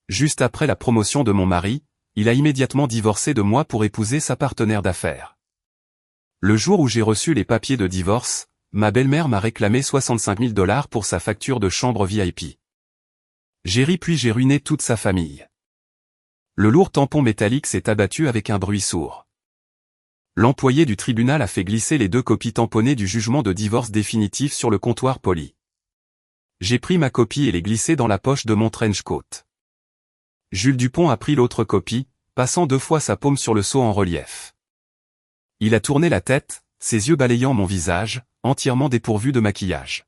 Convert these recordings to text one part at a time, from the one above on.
Juste après la promotion de mon mari, il a immédiatement divorcé de moi pour épouser sa partenaire d'affaires. Le jour où j'ai reçu les papiers de divorce, ma belle-mère m'a réclamé 65 000 $ pour sa facture de chambre VIP. J'ai ri puis j'ai ruiné toute sa famille. Le lourd tampon métallique s'est abattu avec un bruit sourd. L'employé du tribunal a fait glisser les 2 copies tamponnées du jugement de divorce définitif sur le comptoir poli. J'ai pris ma copie et l'ai glissée dans la poche de mon trench coat. Jules Dupont a pris l'autre copie, passant 2 fois sa paume sur le sceau en relief. Il a tourné la tête, ses yeux balayant mon visage, entièrement dépourvu de maquillage.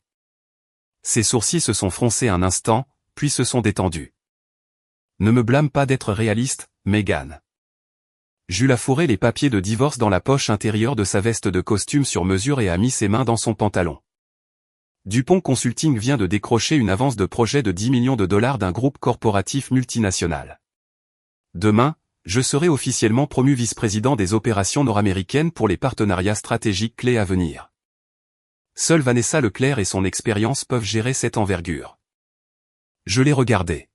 Ses sourcils se sont froncés un instant, puis se sont détendus. Ne me blâme pas d'être réaliste, Mégane. Jules a fourré les papiers de divorce dans la poche intérieure de sa veste de costume sur mesure et a mis ses mains dans son pantalon. Dupont Consulting vient de décrocher une avance de projet de 10 millions de $ d'un groupe corporatif multinational. Demain, je serai officiellement promu vice-président des opérations nord-américaines pour les partenariats stratégiques clés à venir. Seule Vanessa Leclerc et son expérience peuvent gérer cette envergure. Je l'ai regardé.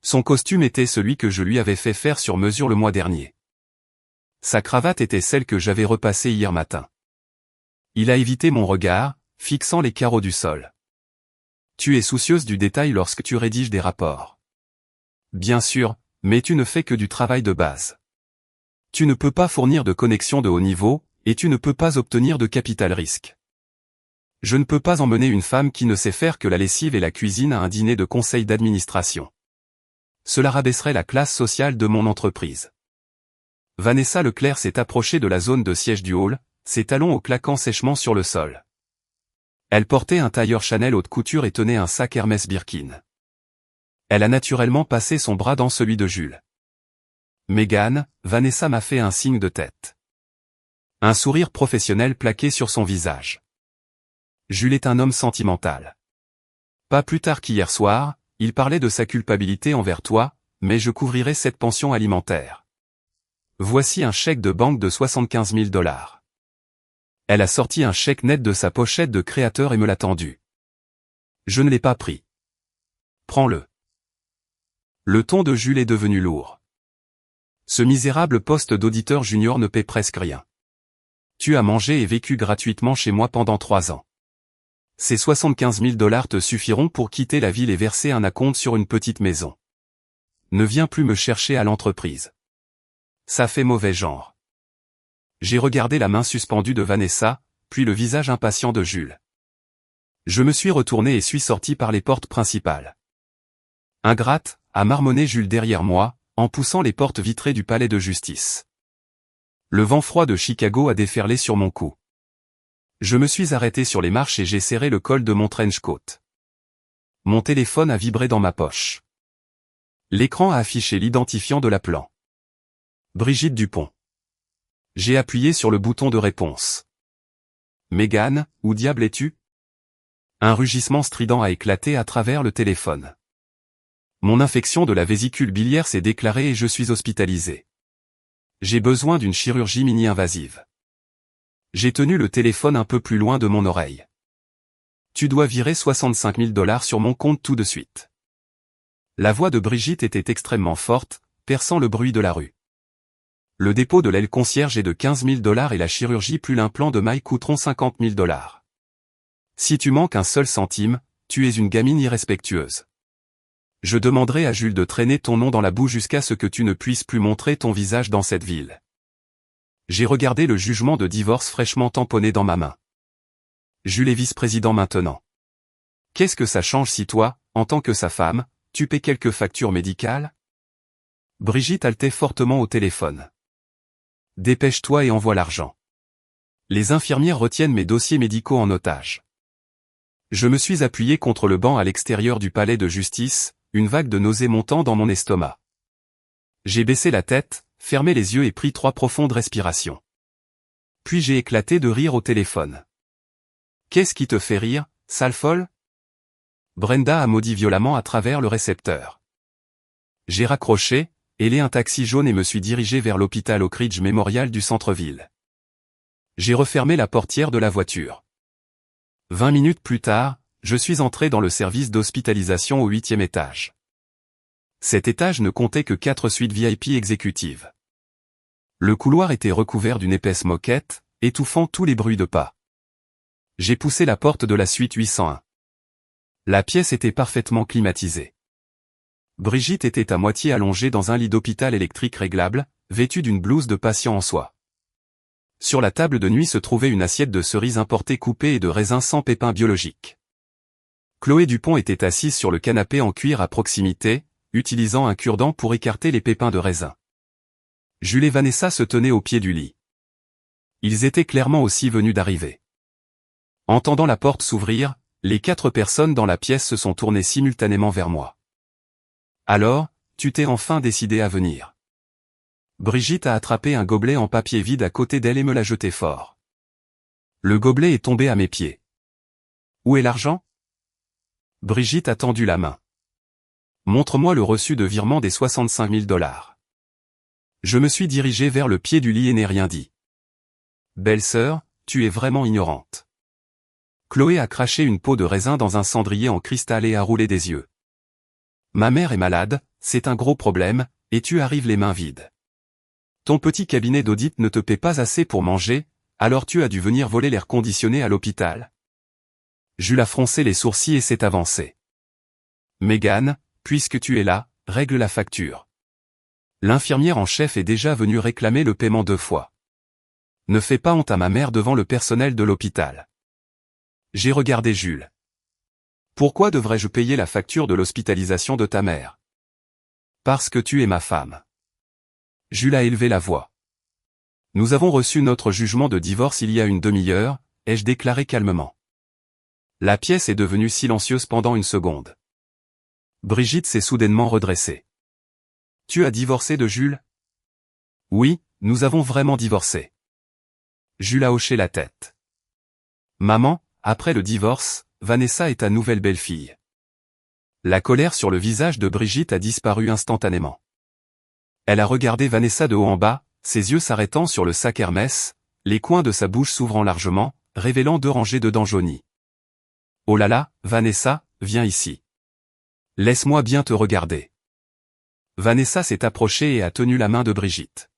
Son costume était celui que je lui avais fait faire sur mesure le mois dernier. Sa cravate était celle que j'avais repassée hier matin. Il a évité mon regard, fixant les carreaux du sol. Tu es soucieuse du détail lorsque tu rédiges des rapports. Bien sûr, mais tu ne fais que du travail de base. Tu ne peux pas fournir de connexion de haut niveau, et tu ne peux pas obtenir de capital risque. Je ne peux pas emmener une femme qui ne sait faire que la lessive et la cuisine à un dîner de conseil d'administration. Cela rabaisserait la classe sociale de mon entreprise. Vanessa Leclerc s'est approchée de la zone de siège du hall, ses talons au claquant sèchement sur le sol. Elle portait un tailleur Chanel haute couture et tenait un sac Hermès Birkin. Elle a naturellement passé son bras dans celui de Jules. Mégane, Vanessa m'a fait un signe de tête. Un sourire professionnel plaqué sur son visage. Jules est un homme sentimental. Pas plus tard qu'hier soir, il parlait de sa culpabilité envers toi, mais je couvrirai cette pension alimentaire. Voici un chèque de banque de 75 000 $. Elle a sorti un chèque net de sa pochette de créateur et me l'a tendu. Je ne l'ai pas pris. Prends-le. Le ton de Jules est devenu lourd. Ce misérable poste d'auditeur junior ne paie presque rien. Tu as mangé et vécu gratuitement chez moi pendant 3 ans. Ces 75 000 $ te suffiront pour quitter la ville et verser un acompte sur une petite maison. Ne viens plus me chercher à l'entreprise. Ça fait mauvais genre. J'ai regardé la main suspendue de Vanessa, puis le visage impatient de Jules. Je me suis retourné et suis sorti par les portes principales. Ingrate, a marmonné Jules derrière moi, en poussant les portes vitrées du palais de justice. Le vent froid de Chicago a déferlé sur mon cou. Je me suis arrêté sur les marches et j'ai serré le col de mon trench coat. Mon téléphone a vibré dans ma poche. L'écran a affiché l'identifiant de l'appelant. Brigitte Dupont. J'ai appuyé sur le bouton de réponse. Mégane, où diable es-tu? Un rugissement strident a éclaté à travers le téléphone. Mon infection de la vésicule biliaire s'est déclarée et je suis hospitalisé. J'ai besoin d'une chirurgie mini-invasive. J'ai tenu le téléphone un peu plus loin de mon oreille. Tu dois virer 65 000 $ sur mon compte tout de suite. La voix de Brigitte était extrêmement forte, perçant le bruit de la rue. Le dépôt de l'aile concierge est de 15 000 $ et la chirurgie plus l'implant de maille coûteront 50 000 $. Si tu manques un seul centime, tu es une gamine irrespectueuse. Je demanderai à Jules de traîner ton nom dans la boue jusqu'à ce que tu ne puisses plus montrer ton visage dans cette ville. J'ai regardé le jugement de divorce fraîchement tamponné dans ma main. Jules est vice-président maintenant. Qu'est-ce que ça change si toi, en tant que sa femme, tu paies quelques factures médicales? Brigitte haletait fortement au téléphone. Dépêche-toi et envoie l'argent. Les infirmières retiennent mes dossiers médicaux en otage. Je me suis appuyé contre le banc à l'extérieur du palais de justice, une vague de nausées montant dans mon estomac. J'ai baissé la tête, fermé les yeux et pris 3 profondes respirations. Puis j'ai éclaté de rire au téléphone. Qu'est-ce qui te fait rire, sale folle? Brenda a maudit violemment à travers le récepteur. J'ai raccroché, hélé un taxi jaune et me suis dirigé vers l'hôpital Oak Ridge Memorial du centre-ville. J'ai refermé la portière de la voiture. 20 minutes plus tard, je suis entré dans le service d'hospitalisation au 8e étage. Cet étage ne comptait que 4 suites VIP exécutives. Le couloir était recouvert d'une épaisse moquette, étouffant tous les bruits de pas. J'ai poussé la porte de la suite 801. La pièce était parfaitement climatisée. Brigitte était à moitié allongée dans un lit d'hôpital électrique réglable, vêtue d'une blouse de patient en soie. Sur la table de nuit se trouvait une assiette de cerises importées coupées et de raisins sans pépins biologiques. Chloé Dupont était assise sur le canapé en cuir à proximité, utilisant un cure-dent pour écarter les pépins de raisin. Jules et Vanessa se tenaient au pied du lit. Ils étaient clairement aussi venus d'arriver. Entendant la porte s'ouvrir, les 4 personnes dans la pièce se sont tournées simultanément vers moi. Alors, tu t'es enfin décidé à venir. Brigitte a attrapé un gobelet en papier vide à côté d'elle et me l'a jeté fort. Le gobelet est tombé à mes pieds. Où est l'argent? Brigitte a tendu la main. Montre-moi le reçu de virement des 65 000 $. Je me suis dirigé vers le pied du lit et n'ai rien dit. Belle-sœur, tu es vraiment ignorante. Chloé a craché une peau de raisin dans un cendrier en cristal et a roulé des yeux. Ma mère est malade, c'est un gros problème, et tu arrives les mains vides. Ton petit cabinet d'audit ne te paie pas assez pour manger, alors tu as dû venir voler l'air conditionné à l'hôpital. Jules a froncé les sourcils et s'est avancé. Mégane, puisque tu es là, règle la facture. L'infirmière en chef est déjà venue réclamer le paiement 2 fois. Ne fais pas honte à ma mère devant le personnel de l'hôpital. J'ai regardé Jules. Pourquoi devrais-je payer la facture de l'hospitalisation de ta mère? Parce que tu es ma femme. Jules a élevé la voix. Nous avons reçu notre jugement de divorce il y a une demi-heure, ai-je déclaré calmement. La pièce est devenue silencieuse pendant une seconde. Brigitte s'est soudainement redressée. Tu as divorcé de Jules? Oui, nous avons vraiment divorcé. Jules a hoché la tête. Maman, après le divorce, Vanessa est ta nouvelle belle-fille. La colère sur le visage de Brigitte a disparu instantanément. Elle a regardé Vanessa de haut en bas, ses yeux s'arrêtant sur le sac Hermès, les coins de sa bouche s'ouvrant largement, révélant 2 rangées de dents jaunies. Oh là là, Vanessa, viens ici. Laisse-moi bien te regarder. Vanessa s'est approchée et a tenu la main de Brigitte.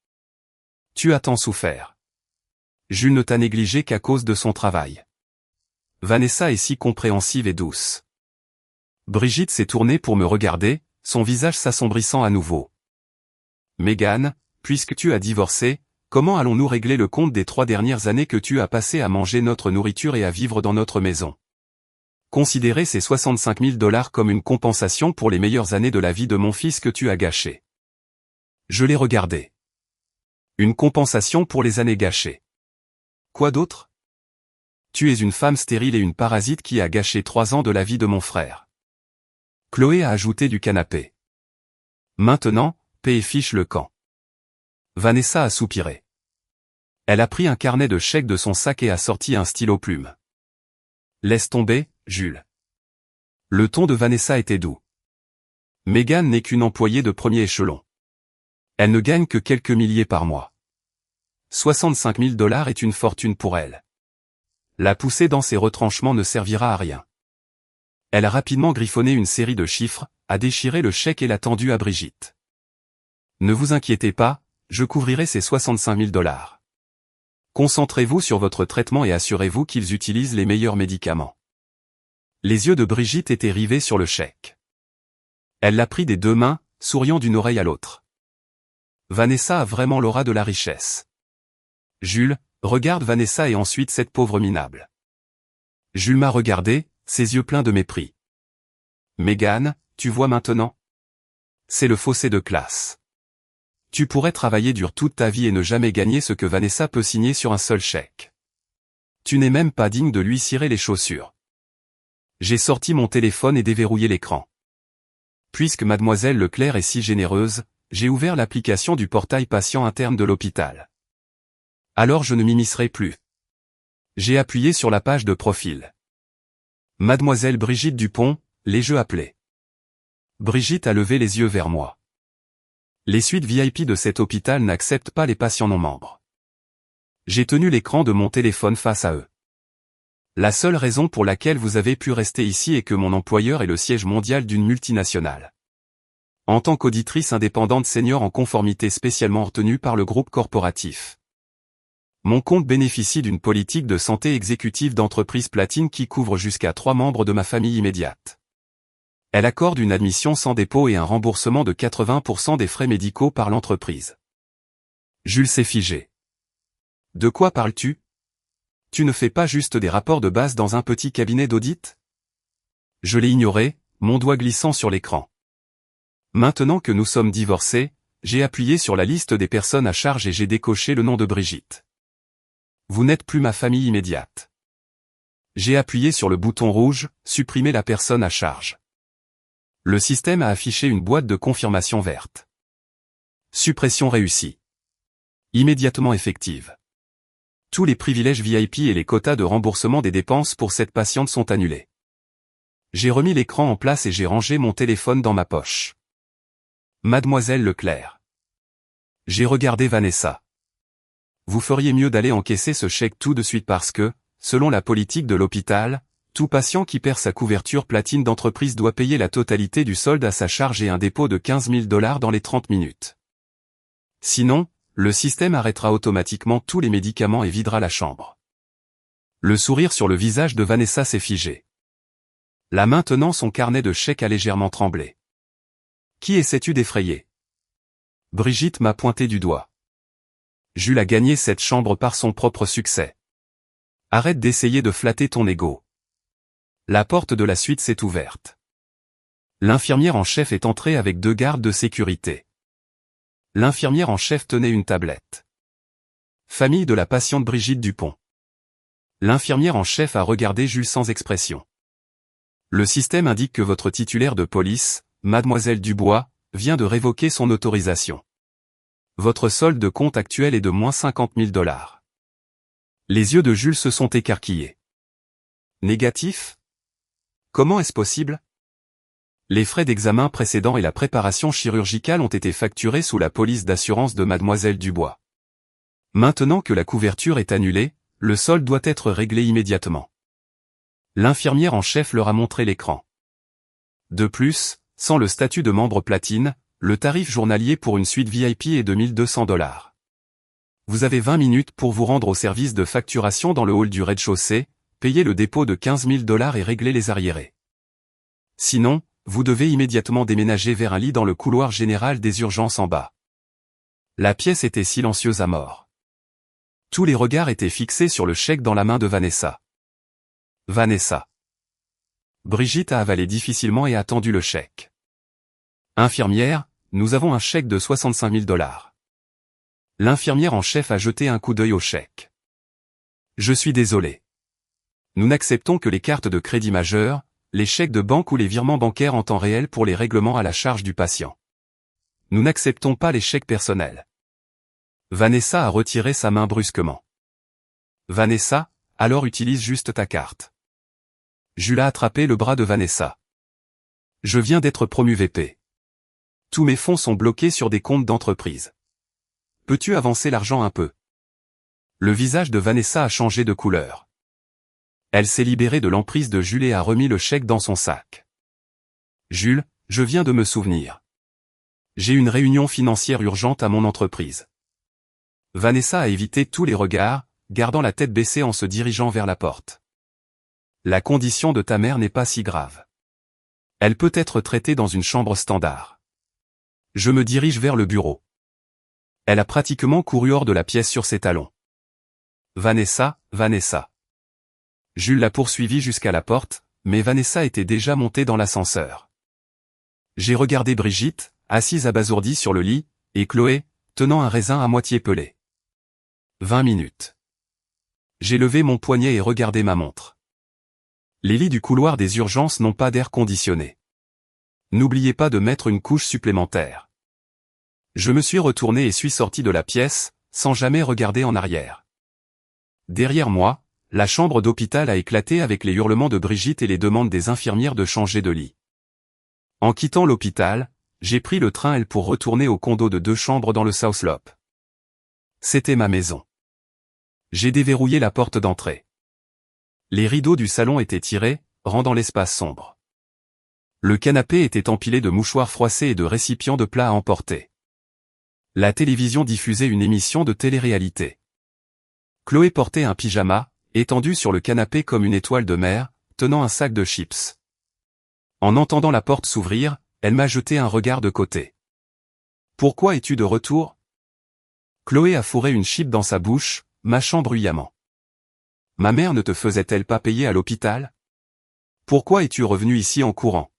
Tu as tant souffert. Jules ne t'a négligé qu'à cause de son travail. Vanessa est si compréhensive et douce. Brigitte s'est tournée pour me regarder, son visage s'assombrissant à nouveau. Mégane, puisque tu as divorcé, comment allons-nous régler le compte des 3 dernières années que tu as passées à manger notre nourriture et à vivre dans notre maison? Considérez ces 65 000 $ comme une compensation pour les meilleures années de la vie de mon fils que tu as gâchées. Je l'ai regardé. Une compensation pour les années gâchées. Quoi d'autre? Tu es une femme stérile et une parasite qui a gâché 3 ans de la vie de mon frère. Chloé a ajouté du canapé. Maintenant, paie et fiche le camp. Vanessa a soupiré. Elle a pris un carnet de chèques de son sac et a sorti un stylo plume. Laisse tomber, Jules. Le ton de Vanessa était doux. Mégane n'est qu'une employée de premier échelon. Elle ne gagne que quelques milliers par mois. 65 000 $ est une fortune pour elle. La pousser dans ses retranchements ne servira à rien. Elle a rapidement griffonné une série de chiffres, a déchiré le chèque et l'a tendu à Brigitte. Ne vous inquiétez pas, je couvrirai ces 65 000 $. Concentrez-vous sur votre traitement et assurez-vous qu'ils utilisent les meilleurs médicaments. Les yeux de Brigitte étaient rivés sur le chèque. Elle l'a pris des 2 mains, souriant d'une oreille à l'autre. Vanessa a vraiment l'aura de la richesse. Jules, regarde Vanessa et ensuite cette pauvre minable. Jules m'a regardé, ses yeux pleins de mépris. Mégane, tu vois maintenant? C'est le fossé de classe. Tu pourrais travailler dur toute ta vie et ne jamais gagner ce que Vanessa peut signer sur un seul chèque. Tu n'es même pas digne de lui cirer les chaussures. J'ai sorti mon téléphone et déverrouillé l'écran. Puisque mademoiselle Leclerc est si généreuse, j'ai ouvert l'application du portail patient interne de l'hôpital. Alors je ne m'immiscerai plus. J'ai appuyé sur la page de profil. Mademoiselle Brigitte Dupont, les jeux appelés. Brigitte a levé les yeux vers moi. Les suites VIP de cet hôpital n'acceptent pas les patients non membres. J'ai tenu l'écran de mon téléphone face à eux. La seule raison pour laquelle vous avez pu rester ici est que mon employeur est le siège mondial d'une multinationale. En tant qu'auditrice indépendante senior en conformité spécialement retenue par le groupe corporatif. Mon compte bénéficie d'une politique de santé exécutive d'entreprise platine qui couvre jusqu'à 3 membres de ma famille immédiate. Elle accorde une admission sans dépôt et un remboursement de 80% des frais médicaux par l'entreprise. Jules s'est figé. De quoi parles-tu? Tu ne fais pas juste des rapports de base dans un petit cabinet d'audit? Je l'ai ignoré, mon doigt glissant sur l'écran. Maintenant que nous sommes divorcés, j'ai appuyé sur la liste des personnes à charge et j'ai décoché le nom de Brigitte. Vous n'êtes plus ma famille immédiate. J'ai appuyé sur le bouton rouge, supprimer la personne à charge. Le système a affiché une boîte de confirmation verte. Suppression réussie. Immédiatement effective. Tous les privilèges VIP et les quotas de remboursement des dépenses pour cette patiente sont annulés. J'ai remis l'écran en place et j'ai rangé mon téléphone dans ma poche. Mademoiselle Leclerc. J'ai regardé Vanessa. Vous feriez mieux d'aller encaisser ce chèque tout de suite parce que, selon la politique de l'hôpital, tout patient qui perd sa couverture platine d'entreprise doit payer la totalité du solde à sa charge et un dépôt de 15 000 $ dans les 30 minutes. Sinon, le système arrêtera automatiquement tous les médicaments et videra la chambre. Le sourire sur le visage de Vanessa s'est figé. Là maintenant son carnet de chèques a légèrement tremblé. Qui essaies-tu d'effrayer? Brigitte m'a pointé du doigt. Jules a gagné cette chambre par son propre succès. Arrête d'essayer de flatter ton ego. La porte de la suite s'est ouverte. L'infirmière en chef est entrée avec 2 gardes de sécurité. L'infirmière en chef tenait une tablette. Famille de la patiente Brigitte Dupont. L'infirmière en chef a regardé Jules sans expression. Le système indique que votre titulaire de police, Mademoiselle Dubois, vient de révoquer son autorisation. Votre solde de compte actuel est de moins 50 000 $. Les yeux de Jules se sont écarquillés. Négatif? Comment est-ce possible? Les frais d'examen précédents et la préparation chirurgicale ont été facturés sous la police d'assurance de Mademoiselle Dubois. Maintenant que la couverture est annulée, le solde doit être réglé immédiatement. L'infirmière en chef leur a montré l'écran. De plus, sans le statut de membre platine, le tarif journalier pour une suite VIP est de 1 200 $. Vous avez 20 minutes pour vous rendre au service de facturation dans le hall du rez-de-chaussée, payer le dépôt de 15 000 $ et régler les arriérés. Sinon, vous devez immédiatement déménager vers un lit dans le couloir général des urgences en bas. La pièce était silencieuse à mort. Tous les regards étaient fixés sur le chèque dans la main de Vanessa. Vanessa. Brigitte a avalé difficilement et a tendu le chèque. Infirmière, nous avons un chèque de 65 000 $. L'infirmière en chef a jeté un coup d'œil au chèque. Je suis désolé. Nous n'acceptons que les cartes de crédit majeures, les chèques de banque ou les virements bancaires en temps réel pour les règlements à la charge du patient. Nous n'acceptons pas les chèques personnels. Vanessa a retiré sa main brusquement. Vanessa, alors utilise juste ta carte. Jules a attrapé le bras de Vanessa. Je viens d'être promu VP. Tous mes fonds sont bloqués sur des comptes d'entreprise. Peux-tu avancer l'argent un peu? Le visage de Vanessa a changé de couleur. Elle s'est libérée de l'emprise de Jules et a remis le chèque dans son sac. Jules, je viens de me souvenir. J'ai une réunion financière urgente à mon entreprise. Vanessa a évité tous les regards, gardant la tête baissée en se dirigeant vers la porte. La condition de ta mère n'est pas si grave. Elle peut être traitée dans une chambre standard. Je me dirige vers le bureau. Elle a pratiquement couru hors de la pièce sur ses talons. Vanessa, Vanessa. Jules l'a poursuivie jusqu'à la porte, mais Vanessa était déjà montée dans l'ascenseur. J'ai regardé Brigitte, assise abasourdie sur le lit, et Chloé, tenant un raisin à moitié pelé. 20 minutes. J'ai levé mon poignet et regardé ma montre. Les lits du couloir des urgences n'ont pas d'air conditionné. N'oubliez pas de mettre une couche supplémentaire. Je me suis retourné et suis sorti de la pièce, sans jamais regarder en arrière. Derrière moi, la chambre d'hôpital a éclaté avec les hurlements de Brigitte et les demandes des infirmières de changer de lit. En quittant l'hôpital, j'ai pris le train L pour retourner au condo de 2 chambres dans le South Slope. C'était ma maison. J'ai déverrouillé la porte d'entrée. Les rideaux du salon étaient tirés, rendant l'espace sombre. Le canapé était empilé de mouchoirs froissés et de récipients de plats à emporter. La télévision diffusait une émission de télé-réalité. Chloé portait un pyjama, étendue sur le canapé comme une étoile de mer, tenant un sac de chips. En entendant la porte s'ouvrir, elle m'a jeté un regard de côté. « Pourquoi es-tu de retour ?» Chloé a fourré une chip dans sa bouche, mâchant bruyamment. « Ma mère ne te faisait-elle pas payer à l'hôpital ? Pourquoi es-tu revenu ici en courant ? »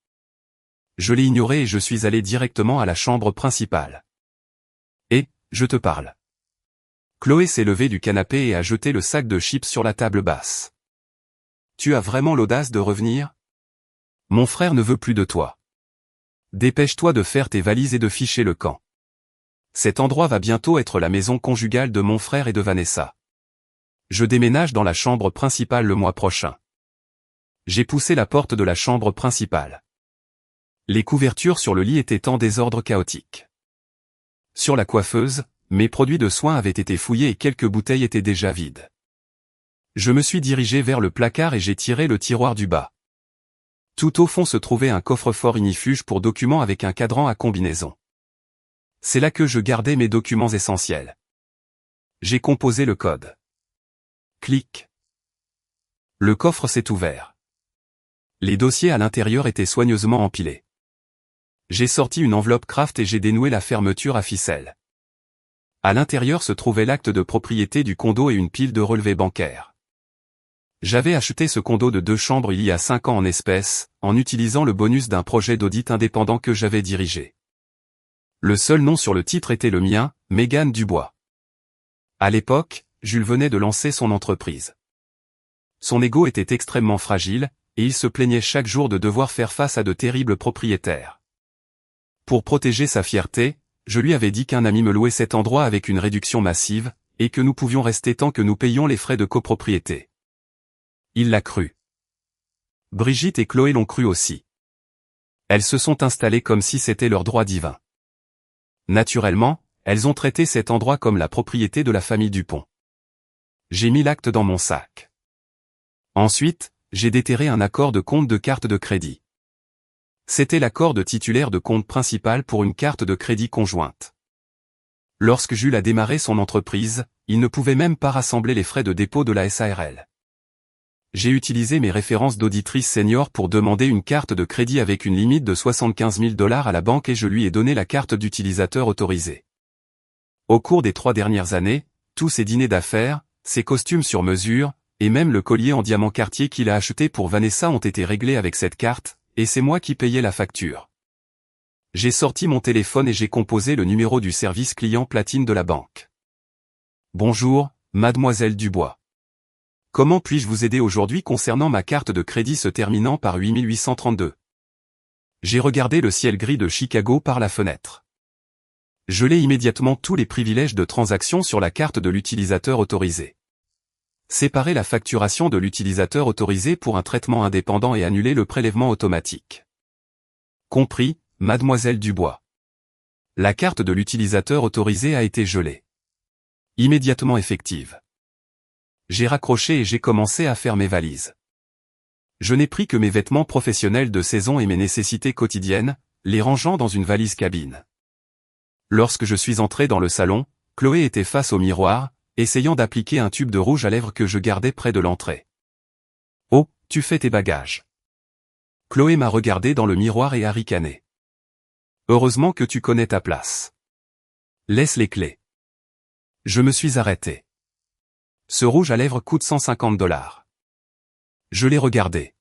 Je l'ai ignoré et je suis allé directement à la chambre principale. Et, je te parle. Chloé s'est levée du canapé et a jeté le sac de chips sur la table basse. Tu as vraiment l'audace de revenir ? Mon frère ne veut plus de toi. Dépêche-toi de faire tes valises et de ficher le camp. Cet endroit va bientôt être la maison conjugale de mon frère et de Vanessa. Je déménage dans la chambre principale le mois prochain. J'ai poussé la porte de la chambre principale. Les couvertures sur le lit étaient en désordre chaotique. Sur la coiffeuse, mes produits de soins avaient été fouillés et quelques bouteilles étaient déjà vides. Je me suis dirigé vers le placard et j'ai tiré le tiroir du bas. Tout au fond se trouvait un coffre-fort ignifuge pour documents avec un cadran à combinaison. C'est là que je gardais mes documents essentiels. J'ai composé le code. Clic. Le coffre s'est ouvert. Les dossiers à l'intérieur étaient soigneusement empilés. J'ai sorti une enveloppe Kraft et j'ai dénoué la fermeture à ficelle. À l'intérieur se trouvait l'acte de propriété du condo et une pile de relevés bancaires. J'avais acheté ce condo de 2 chambres il y a 5 ans en espèces, en utilisant le bonus d'un projet d'audit indépendant que j'avais dirigé. Le seul nom sur le titre était le mien, Mégane Dubois. À l'époque, Jules venait de lancer son entreprise. Son ego était extrêmement fragile, et il se plaignait chaque jour de devoir faire face à de terribles propriétaires. Pour protéger sa fierté, je lui avais dit qu'un ami me louait cet endroit avec une réduction massive, et que nous pouvions rester tant que nous payions les frais de copropriété. Il l'a cru. Brigitte et Chloé l'ont cru aussi. Elles se sont installées comme si c'était leur droit divin. Naturellement, elles ont traité cet endroit comme la propriété de la famille Dupont. J'ai mis l'acte dans mon sac. Ensuite, j'ai déterré un accord de compte de carte de crédit. C'était l'accord de titulaire de compte principal pour une carte de crédit conjointe. Lorsque Jules a démarré son entreprise, il ne pouvait même pas rassembler les frais de dépôt de la SARL. J'ai utilisé mes références d'auditrice senior pour demander une carte de crédit avec une limite de 75 000 $ à la banque et je lui ai donné la carte d'utilisateur autorisée. Au cours des 3 dernières années, tous ses dîners d'affaires, ses costumes sur mesure, et même le collier en diamant Cartier qu'il a acheté pour Vanessa ont été réglés avec cette carte, et c'est moi qui payais la facture. J'ai sorti mon téléphone et j'ai composé le numéro du service client platine de la banque. Bonjour, mademoiselle Dubois. Comment puis-je vous aider aujourd'hui concernant ma carte de crédit se terminant par 8832 ? J'ai regardé le ciel gris de Chicago par la fenêtre. Gelé immédiatement tous les privilèges de transaction sur la carte de l'utilisateur autorisé. Séparer la facturation de l'utilisateur autorisé pour un traitement indépendant et annuler le prélèvement automatique. Compris, mademoiselle Dubois. La carte de l'utilisateur autorisé a été gelée. Immédiatement effective. J'ai raccroché et j'ai commencé à faire mes valises. Je n'ai pris que mes vêtements professionnels de saison et mes nécessités quotidiennes, les rangeant dans une valise cabine. Lorsque je suis entré dans le salon, Chloé était face au miroir, essayant d'appliquer un tube de rouge à lèvres que je gardais près de l'entrée. « Oh, tu fais tes bagages. » Chloé m'a regardé dans le miroir et a ricané. « Heureusement que tu connais ta place. Laisse les clés. » Je me suis arrêté. Ce rouge à lèvres coûte 150 $. Je l'ai regardé.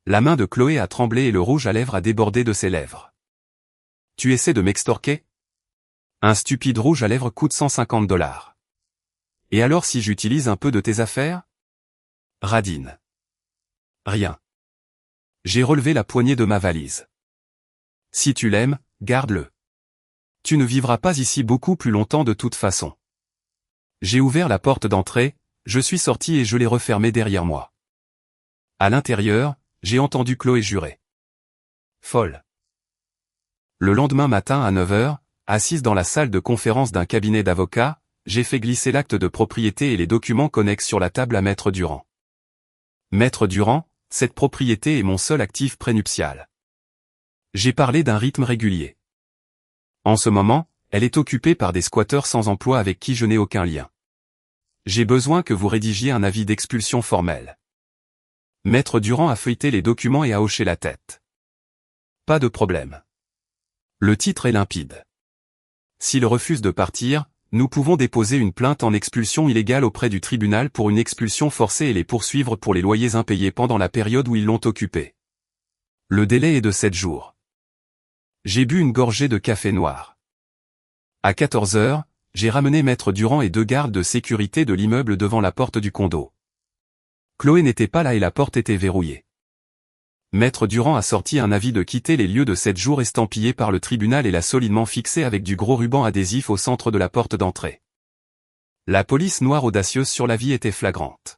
La main de Chloé a tremblé et le rouge à lèvres a débordé de ses lèvres. « Tu essaies de m'extorquer ? Un stupide rouge à lèvres coûte 150 $. Et alors si j'utilise un peu de tes affaires ? Radine. Rien. J'ai relevé la poignée de ma valise. Si tu l'aimes, garde-le. Tu ne vivras pas ici beaucoup plus longtemps de toute façon. J'ai ouvert la porte d'entrée, je suis sorti et je l'ai refermée derrière moi. À l'intérieur, j'ai entendu Chloé jurer. Folle. Le lendemain matin à 9 h, assise dans la salle de conférence d'un cabinet d'avocats, j'ai fait glisser l'acte de propriété et les documents connexes sur la table à Maître Durand. Maître Durand, cette propriété est mon seul actif prénuptial. J'ai parlé d'un rythme régulier. En ce moment, elle est occupée par des squatteurs sans emploi avec qui je n'ai aucun lien. J'ai besoin que vous rédigiez un avis d'expulsion formel. Maître Durand a feuilleté les documents et a hoché la tête. Pas de problème. Le titre est limpide. S'il refuse de partir, nous pouvons déposer une plainte en expulsion illégale auprès du tribunal pour une expulsion forcée et les poursuivre pour les loyers impayés pendant la période où ils l'ont occupé. Le délai est de 7 jours. J'ai bu une gorgée de café noir. À 14 heures, j'ai ramené Maître Durand et 2 gardes de sécurité de l'immeuble devant la porte du condo. Chloé n'était pas là et la porte était verrouillée. Maître Durand a sorti un avis de quitter les lieux de 7 jours estampillé par le tribunal et l'a solidement fixé avec du gros ruban adhésif au centre de la porte d'entrée. La police noire audacieuse sur l'avis était flagrante.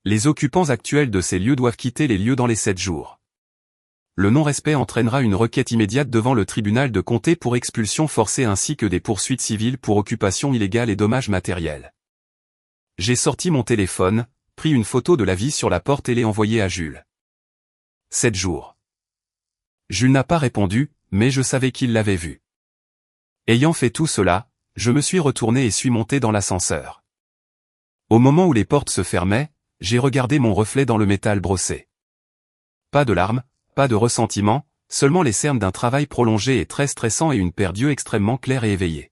Les occupants actuels de ces lieux doivent quitter les lieux dans les 7 jours. Le non-respect entraînera une requête immédiate devant le tribunal de Comté pour expulsion forcée ainsi que des poursuites civiles pour occupation illégale et dommages matériels. J'ai sorti mon téléphone, pris une photo de l'avis sur la porte et l'ai envoyé à Jules. 7 jours. Jules n'a pas répondu, mais je savais qu'il l'avait vu. Ayant fait tout cela, je me suis retourné et suis monté dans l'ascenseur. Au moment où les portes se fermaient, j'ai regardé mon reflet dans le métal brossé. Pas de larmes, pas de ressentiment, seulement les cernes d'un travail prolongé et très stressant et une paire d'yeux extrêmement clairs et éveillés.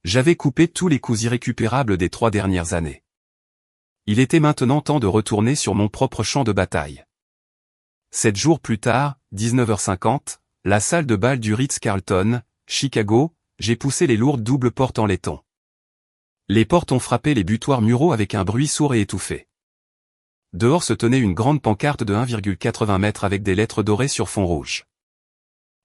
J'avais coupé tous les coups irrécupérables des 3 dernières années. Il était maintenant temps de retourner sur mon propre champ de bataille. 7 jours plus tard, 19h50, la salle de bal du Ritz-Carlton, Chicago, j'ai poussé les lourdes doubles portes en laiton. Les portes ont frappé les butoirs muraux avec un bruit sourd et étouffé. Dehors se tenait une grande pancarte de 1,80 m avec des lettres dorées sur fond rouge.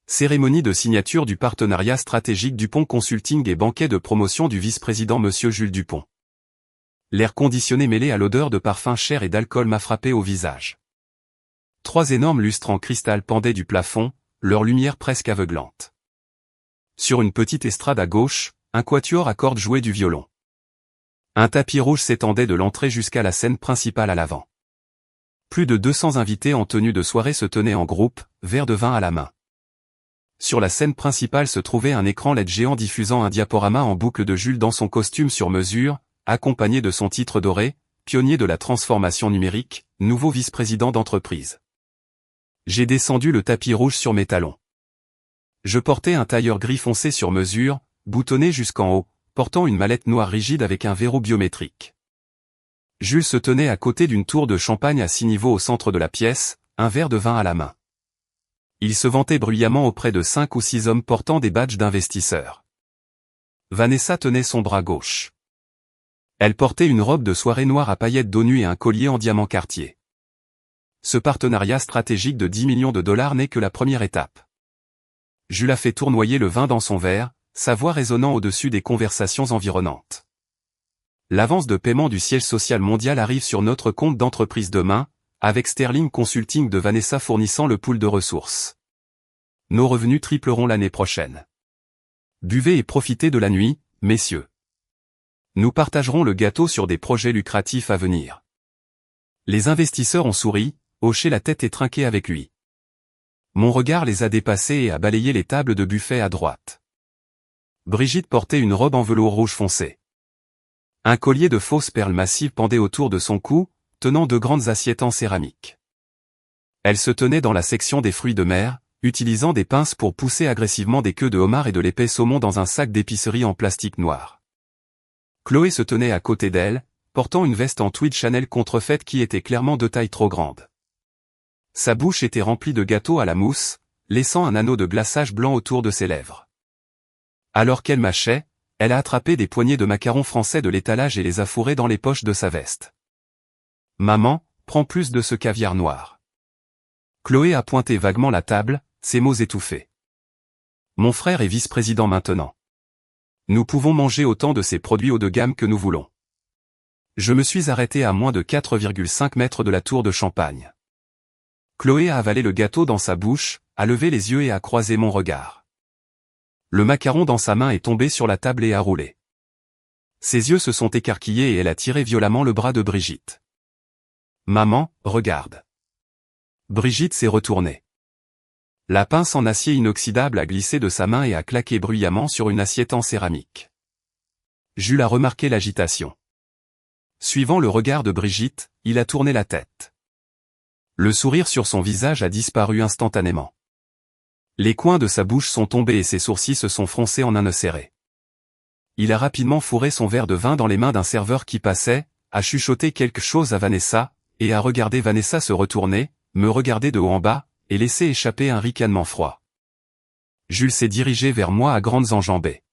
Cérémonie de signature du partenariat stratégique Dupont Consulting et banquet de promotion du vice-président Monsieur Jules Dupont. L'air conditionné mêlé à l'odeur de parfum cher et d'alcool m'a frappé au visage. 3 énormes lustres en cristal pendaient du plafond, leur lumière presque aveuglante. Sur une petite estrade à gauche, un quatuor à cordes jouait du violon. Un tapis rouge s'étendait de l'entrée jusqu'à la scène principale à l'avant. Plus de 200 invités en tenue de soirée se tenaient en groupe, verre de vin à la main. Sur la scène principale se trouvait un écran LED géant diffusant un diaporama en boucle de Jules dans son costume sur mesure, accompagné de son titre doré, pionnier de la transformation numérique, nouveau vice-président d'entreprise. J'ai descendu le tapis rouge sur mes talons. Je portais un tailleur gris foncé sur mesure, boutonné jusqu'en haut, portant une mallette noire rigide avec un verrou biométrique. Jules se tenait à côté d'une tour de champagne à 6 niveaux au centre de la pièce, un verre de vin à la main. Il se vantait bruyamment auprès de 5 ou 6 hommes portant des badges d'investisseurs. Vanessa tenait son bras gauche. Elle portait une robe de soirée noire à paillettes d'ONU et un collier en diamant Cartier. Ce partenariat stratégique de 10 millions de dollars n'est que la première étape. Jules a fait tournoyer le vin dans son verre, sa voix résonnant au-dessus des conversations environnantes. L'avance de paiement du siège social mondial arrive sur notre compte d'entreprise demain, avec Sterling Consulting de Vanessa fournissant le pool de ressources. Nos revenus tripleront l'année prochaine. Buvez et profitez de la nuit, messieurs. Nous partagerons le gâteau sur des projets lucratifs à venir. Les investisseurs ont souri, hoché la tête et trinqué avec lui. Mon regard les a dépassés et a balayé les tables de buffet à droite. Brigitte portait une robe en velours rouge foncé. Un collier de fausses perles massives pendait autour de son cou, tenant 2 grandes assiettes en céramique. Elle se tenait dans la section des fruits de mer, utilisant des pinces pour pousser agressivement des queues de homard et de l'épais saumon dans un sac d'épicerie en plastique noir. Chloé se tenait à côté d'elle, portant une veste en tweed Chanel contrefaite qui était clairement de taille trop grande. Sa bouche était remplie de gâteaux à la mousse, laissant un anneau de glaçage blanc autour de ses lèvres. Alors qu'elle mâchait, elle a attrapé des poignées de macarons français de l'étalage et les a fourrés dans les poches de sa veste. « Maman, prends plus de ce caviar noir. » Chloé a pointé vaguement la table, ses mots étouffés. « Mon frère est vice-président maintenant. Nous pouvons manger autant de ces produits haut de gamme que nous voulons. » Je me suis arrêté à moins de 4,5 mètres de la tour de champagne. Chloé a avalé le gâteau dans sa bouche, a levé les yeux et a croisé mon regard. Le macaron dans sa main est tombé sur la table et a roulé. Ses yeux se sont écarquillés et elle a tiré violemment le bras de Brigitte. « Maman, regarde. » Brigitte s'est retournée. La pince en acier inoxydable a glissé de sa main et a claqué bruyamment sur une assiette en céramique. Jules a remarqué l'agitation. Suivant le regard de Brigitte, il a tourné la tête. Le sourire sur son visage a disparu instantanément. Les coins de sa bouche sont tombés et ses sourcils se sont froncés en un nœud serré. Il a rapidement fourré son verre de vin dans les mains d'un serveur qui passait, a chuchoté quelque chose à Vanessa, et a regardé Vanessa se retourner, me regarder de haut en bas, et laisser échapper un ricanement froid. Jules s'est dirigé vers moi à grandes enjambées.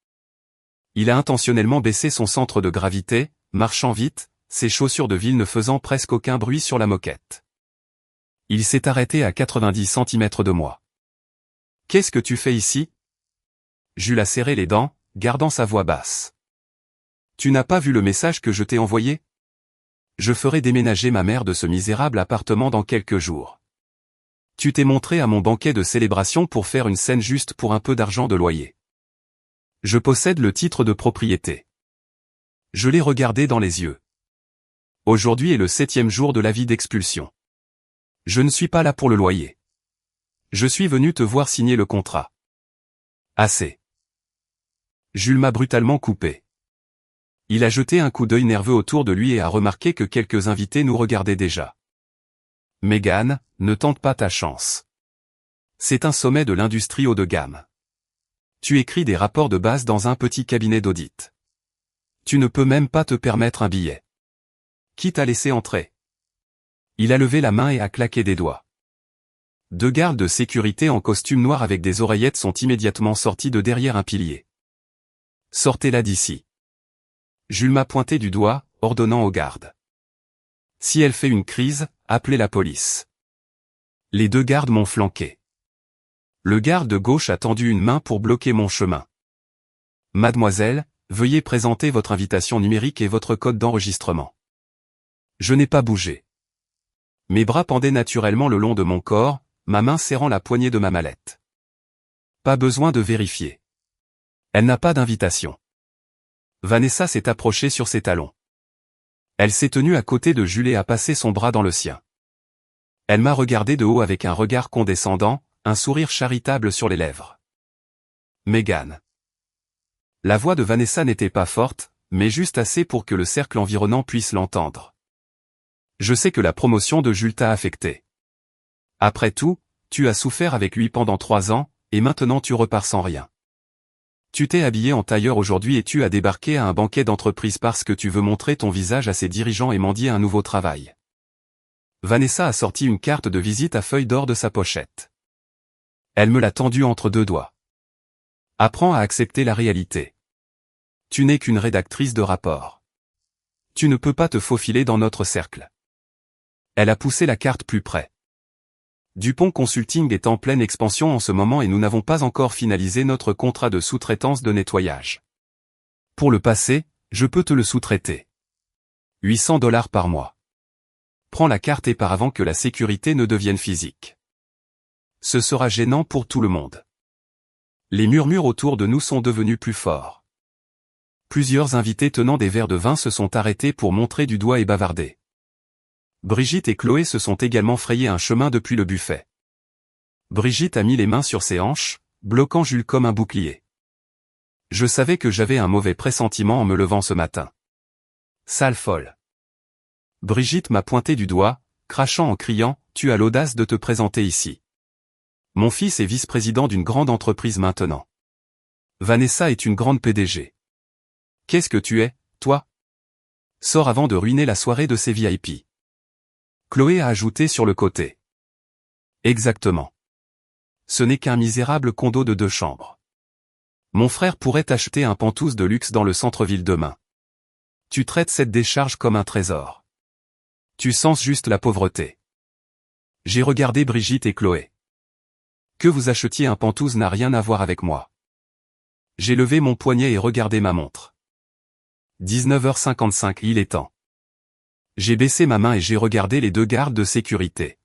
Il a intentionnellement baissé son centre de gravité, marchant vite, ses chaussures de ville ne faisant presque aucun bruit sur la moquette. Il s'est arrêté à 90 cm de moi. « Qu'est-ce que tu fais ici ?» Jules a serré les dents, gardant sa voix basse. « Tu n'as pas vu le message que je t'ai envoyé ? Je ferai déménager ma mère de ce misérable appartement dans quelques jours. Tu t'es montré à mon banquet de célébration pour faire une scène juste pour un peu d'argent de loyer. Je possède le titre de propriété. » Je l'ai regardé dans les yeux. Aujourd'hui est le 7e jour de l'avis d'expulsion. Je ne suis pas là pour le loyer. Je suis venu te voir signer le contrat. Assez. Jules m'a brutalement coupé. Il a jeté un coup d'œil nerveux autour de lui et a remarqué que quelques invités nous regardaient déjà. Megan, ne tente pas ta chance. C'est un sommet de l'industrie haut de gamme. Tu écris des rapports de base dans un petit cabinet d'audit. Tu ne peux même pas te permettre un billet. Qui t'a laissé entrer ? Il a levé la main et a claqué des doigts. 2 gardes de sécurité en costume noir avec des oreillettes sont immédiatement sortis de derrière un pilier. Sortez-la d'ici. Jules m'a pointé du doigt, ordonnant aux gardes. Si elle fait une crise, appelez la police. Les 2 gardes m'ont flanqué. Le garde de gauche a tendu une main pour bloquer mon chemin. Mademoiselle, veuillez présenter votre invitation numérique et votre code d'enregistrement. Je n'ai pas bougé. Mes bras pendaient naturellement le long de mon corps, ma main serrant la poignée de ma mallette. Pas besoin de vérifier. Elle n'a pas d'invitation. Vanessa s'est approchée sur ses talons. Elle s'est tenue à côté de Jules et a passé son bras dans le sien. Elle m'a regardé de haut avec un regard condescendant, un sourire charitable sur les lèvres. Megan. La voix de Vanessa n'était pas forte, mais juste assez pour que le cercle environnant puisse l'entendre. Je sais que la promotion de Jules t'a affecté. Après tout, tu as souffert avec lui pendant 3 ans, et maintenant tu repars sans rien. Tu t'es habillé en tailleur aujourd'hui et tu as débarqué à un banquet d'entreprise parce que tu veux montrer ton visage à ses dirigeants et mendier un nouveau travail. Vanessa a sorti une carte de visite à feuilles d'or de sa pochette. Elle me l'a tendue entre 2 doigts. Apprends à accepter la réalité. Tu n'es qu'une rédactrice de rapport. Tu ne peux pas te faufiler dans notre cercle. Elle a poussé la carte plus près. Dupont Consulting est en pleine expansion en ce moment et nous n'avons pas encore finalisé notre contrat de sous-traitance de nettoyage. Pour le passé, je peux te le sous-traiter. 800 $ par mois. Prends la carte et pars avant que la sécurité ne devienne physique. Ce sera gênant pour tout le monde. Les murmures autour de nous sont devenus plus forts. Plusieurs invités tenant des verres de vin se sont arrêtés pour montrer du doigt et bavarder. Brigitte et Chloé se sont également frayé un chemin depuis le buffet. Brigitte a mis les mains sur ses hanches, bloquant Jules comme un bouclier. Je savais que j'avais un mauvais pressentiment en me levant ce matin. Sale folle. Brigitte m'a pointé du doigt, crachant en criant « Tu as l'audace de te présenter ici. Mon fils est vice-président d'une grande entreprise maintenant. Vanessa est une grande PDG. Qu'est-ce que tu es, toi? Sors avant de ruiner la soirée de ces VIP. » Chloé a ajouté sur le côté. Exactement. Ce n'est qu'un misérable condo de 2 chambres. Mon frère pourrait acheter un penthouse de luxe dans le centre-ville demain. Tu traites cette décharge comme un trésor. Tu sens juste la pauvreté. J'ai regardé Brigitte et Chloé. Que vous achetiez un penthouse n'a rien à voir avec moi. J'ai levé mon poignet et regardé ma montre. 19h55, il est temps. J'ai baissé ma main et j'ai regardé les 2 gardes de sécurité.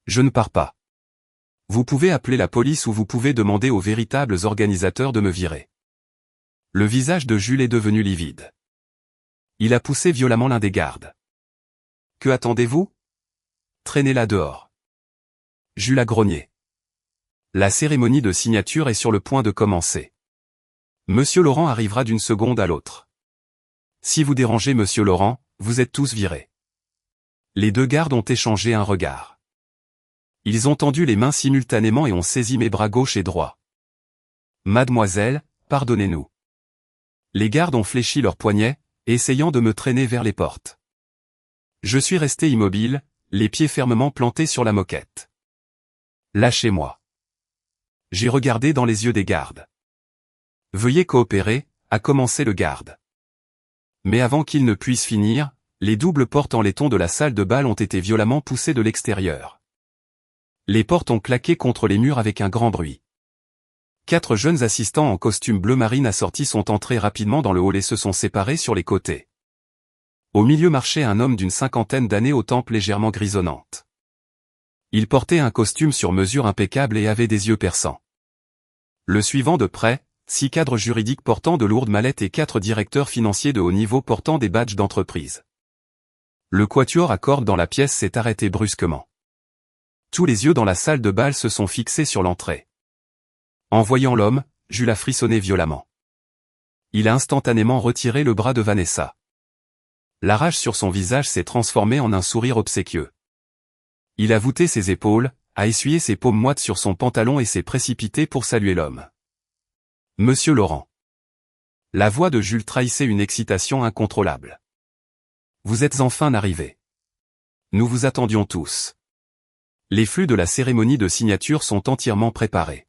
Je ne pars pas. Vous pouvez appeler la police ou vous pouvez demander aux véritables organisateurs de me virer. Le visage de Jules est devenu livide. Il a poussé violemment l'un des gardes. Que attendez-vous? Traînez-la dehors. Jules a grogné. La cérémonie de signature est sur le point de commencer. Monsieur Laurent arrivera d'une seconde à l'autre. Si vous dérangez Monsieur Laurent, vous êtes tous virés. Les deux gardes ont échangé un regard. Ils ont tendu les mains simultanément et ont saisi mes bras gauche et droit. Mademoiselle, pardonnez-nous. Les gardes ont fléchi leurs poignets, essayant de me traîner vers les portes. Je suis resté immobile, les pieds fermement plantés sur la moquette. Lâchez-moi. J'ai regardé dans les yeux des gardes. Veuillez coopérer, a commencé le garde. Mais avant qu'il ne puisse finir, les doubles portes en laiton de la salle de bal ont été violemment poussées de l'extérieur. Les portes ont claqué contre les murs avec un grand bruit. 4 jeunes assistants en costume bleu marine assortis sont entrés rapidement dans le hall et se sont séparés sur les côtés. Au milieu marchait un homme d'une 50aine d'années aux tempes légèrement grisonnantes. Il portait un costume sur mesure impeccable et avait des yeux perçants. Le suivant de près, 6 cadres juridiques portant de lourdes mallettes et 4 directeurs financiers de haut niveau portant des badges d'entreprise. Le quatuor à cordes dans la pièce s'est arrêté brusquement. Tous les yeux dans la salle de bal se sont fixés sur l'entrée. En voyant l'homme, Jules a frissonné violemment. Il a instantanément retiré le bras de Vanessa. La rage sur son visage s'est transformée en un sourire obséquieux. Il a voûté ses épaules, a essuyé ses paumes moites sur son pantalon et s'est précipité pour saluer l'homme. Monsieur Laurent. La voix de Jules trahissait une excitation incontrôlable. Vous êtes enfin arrivé. Nous vous attendions tous. Les flux de la cérémonie de signature sont entièrement préparés.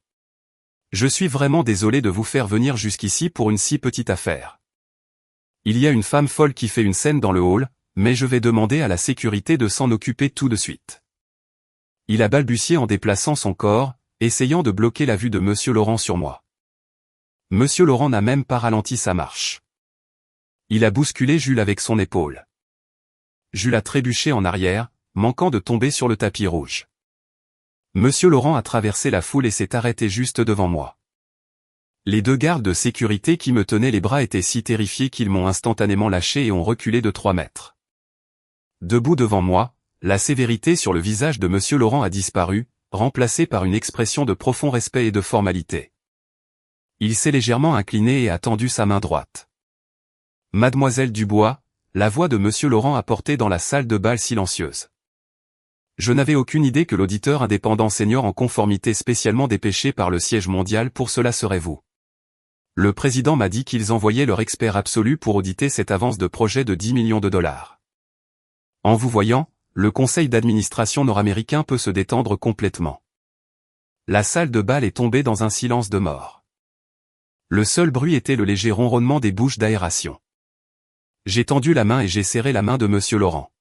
Je suis vraiment désolé de vous faire venir jusqu'ici pour une si petite affaire. Il y a une femme folle qui fait une scène dans le hall, mais je vais demander à la sécurité de s'en occuper tout de suite. Il a balbutié en déplaçant son corps, essayant de bloquer la vue de Monsieur Laurent sur moi. Monsieur Laurent n'a même pas ralenti sa marche. Il a bousculé Jules avec son épaule. Jules a trébuché en arrière, manquant de tomber sur le tapis rouge. Monsieur Laurent a traversé la foule et s'est arrêté juste devant moi. Les 2 gardes de sécurité qui me tenaient les bras étaient si terrifiés qu'ils m'ont instantanément lâché et ont reculé de 3 mètres. Debout devant moi, la sévérité sur le visage de Monsieur Laurent a disparu, remplacée par une expression de profond respect et de formalité. Il s'est légèrement incliné et a tendu sa main droite. Mademoiselle Dubois, la voix de Monsieur Laurent a porté dans la salle de bal silencieuse. Je n'avais aucune idée que l'auditeur indépendant senior en conformité spécialement dépêché par le siège mondial pour cela serait vous. Le président m'a dit qu'ils envoyaient leur expert absolu pour auditer cette avance de projet de 10 millions de dollars. En vous voyant, le conseil d'administration nord-américain peut se détendre complètement. La salle de bal est tombée dans un silence de mort. Le seul bruit était le léger ronronnement des bouches d'aération. J'ai tendu la main et j'ai serré la main de Monsieur Laurent.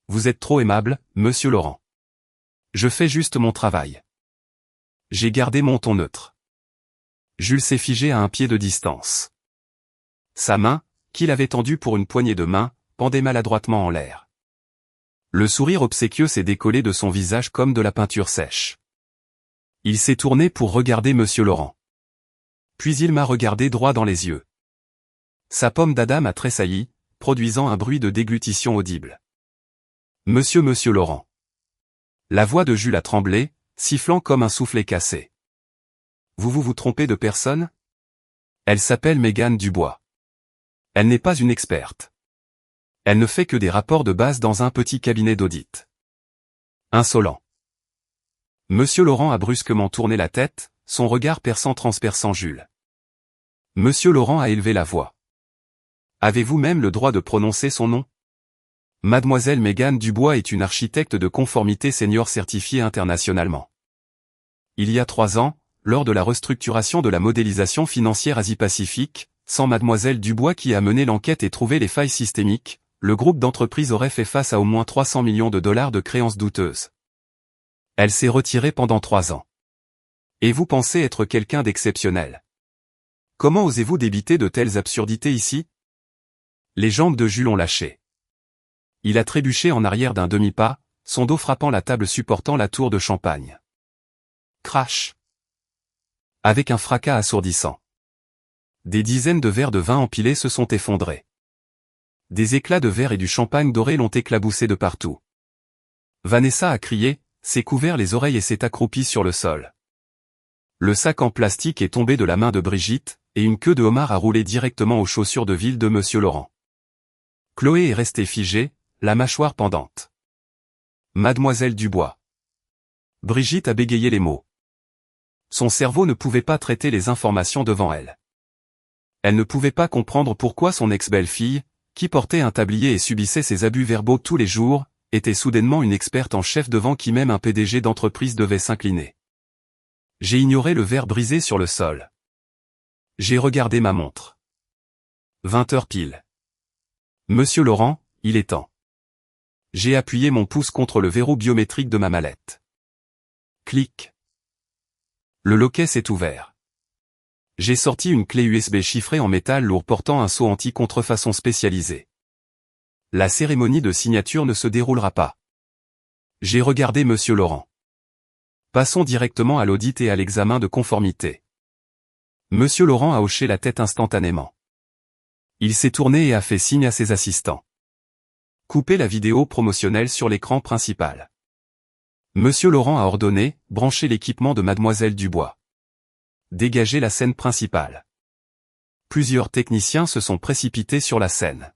Vous êtes trop aimable, Monsieur Laurent. Je fais juste mon travail. J'ai gardé mon ton neutre. Jules s'est figé à un pied de distance. Sa main, qu'il avait tendue pour une poignée de main, pendait maladroitement en l'air. Le sourire obséquieux s'est décollé de son visage comme de la peinture sèche. Il s'est tourné pour regarder Monsieur Laurent. Puis il m'a regardé droit dans les yeux. Sa pomme d'Adam a tressailli, produisant un bruit de déglutition audible. Monsieur Laurent. La voix de Jules a tremblé, sifflant comme un soufflet cassé. Vous trompez de personne? Elle s'appelle Mégane Dubois. Elle n'est pas une experte. Elle ne fait que des rapports de base dans un petit cabinet d'audit. Insolent. Monsieur Laurent a brusquement tourné la tête, son regard perçant transperçant Jules. Monsieur Laurent a élevé la voix. Avez-vous même le droit de prononcer son nom? Mademoiselle Mégane Dubois est une architecte de conformité senior certifiée internationalement. Il y a 3 ans, lors de la restructuration de la modélisation financière Asie-Pacifique, sans Mademoiselle Dubois qui a mené l'enquête et trouvé les failles systémiques, le groupe d'entreprises aurait fait face à au moins 300 millions de dollars de créances douteuses. Elle s'est retirée pendant 3 ans. Et vous pensez être quelqu'un d'exceptionnel. Comment osez-vous débiter de telles absurdités ici? Les jambes de Jules ont lâché. Il a trébuché en arrière d'un demi-pas, son dos frappant la table supportant la tour de champagne. Crash! Avec un fracas assourdissant. Des dizaines de verres de vin empilés se sont effondrés. Des éclats de verre et du champagne doré l'ont éclaboussé de partout. Vanessa a crié, s'est couvert les oreilles et s'est accroupie sur le sol. Le sac en plastique est tombé de la main de Brigitte, et une queue de homard a roulé directement aux chaussures de ville de Monsieur Laurent. Chloé est restée figée, la mâchoire pendante. Mademoiselle Dubois. Brigitte a bégayé les mots. Son cerveau ne pouvait pas traiter les informations devant elle. Elle ne pouvait pas comprendre pourquoi son ex-belle-fille, qui portait un tablier et subissait ses abus verbaux tous les jours, était soudainement une experte en chef devant qui même un PDG d'entreprise devait s'incliner. J'ai ignoré le verre brisé sur le sol. J'ai regardé ma montre. 20 heures pile. Monsieur Laurent, il est temps. J'ai appuyé mon pouce contre le verrou biométrique de ma mallette. Clic. Le loquet s'est ouvert. J'ai sorti une clé USB chiffrée en métal lourd portant un sceau anti-contrefaçon spécialisé. La cérémonie de signature ne se déroulera pas. J'ai regardé Monsieur Laurent. Passons directement à l'audit et à l'examen de conformité. Monsieur Laurent a hoché la tête instantanément. Il s'est tourné et a fait signe à ses assistants. Coupez la vidéo promotionnelle sur l'écran principal. Monsieur Laurent a ordonné, branchez l'équipement de Mademoiselle Dubois. Dégagez la scène principale. Plusieurs techniciens se sont précipités sur la scène.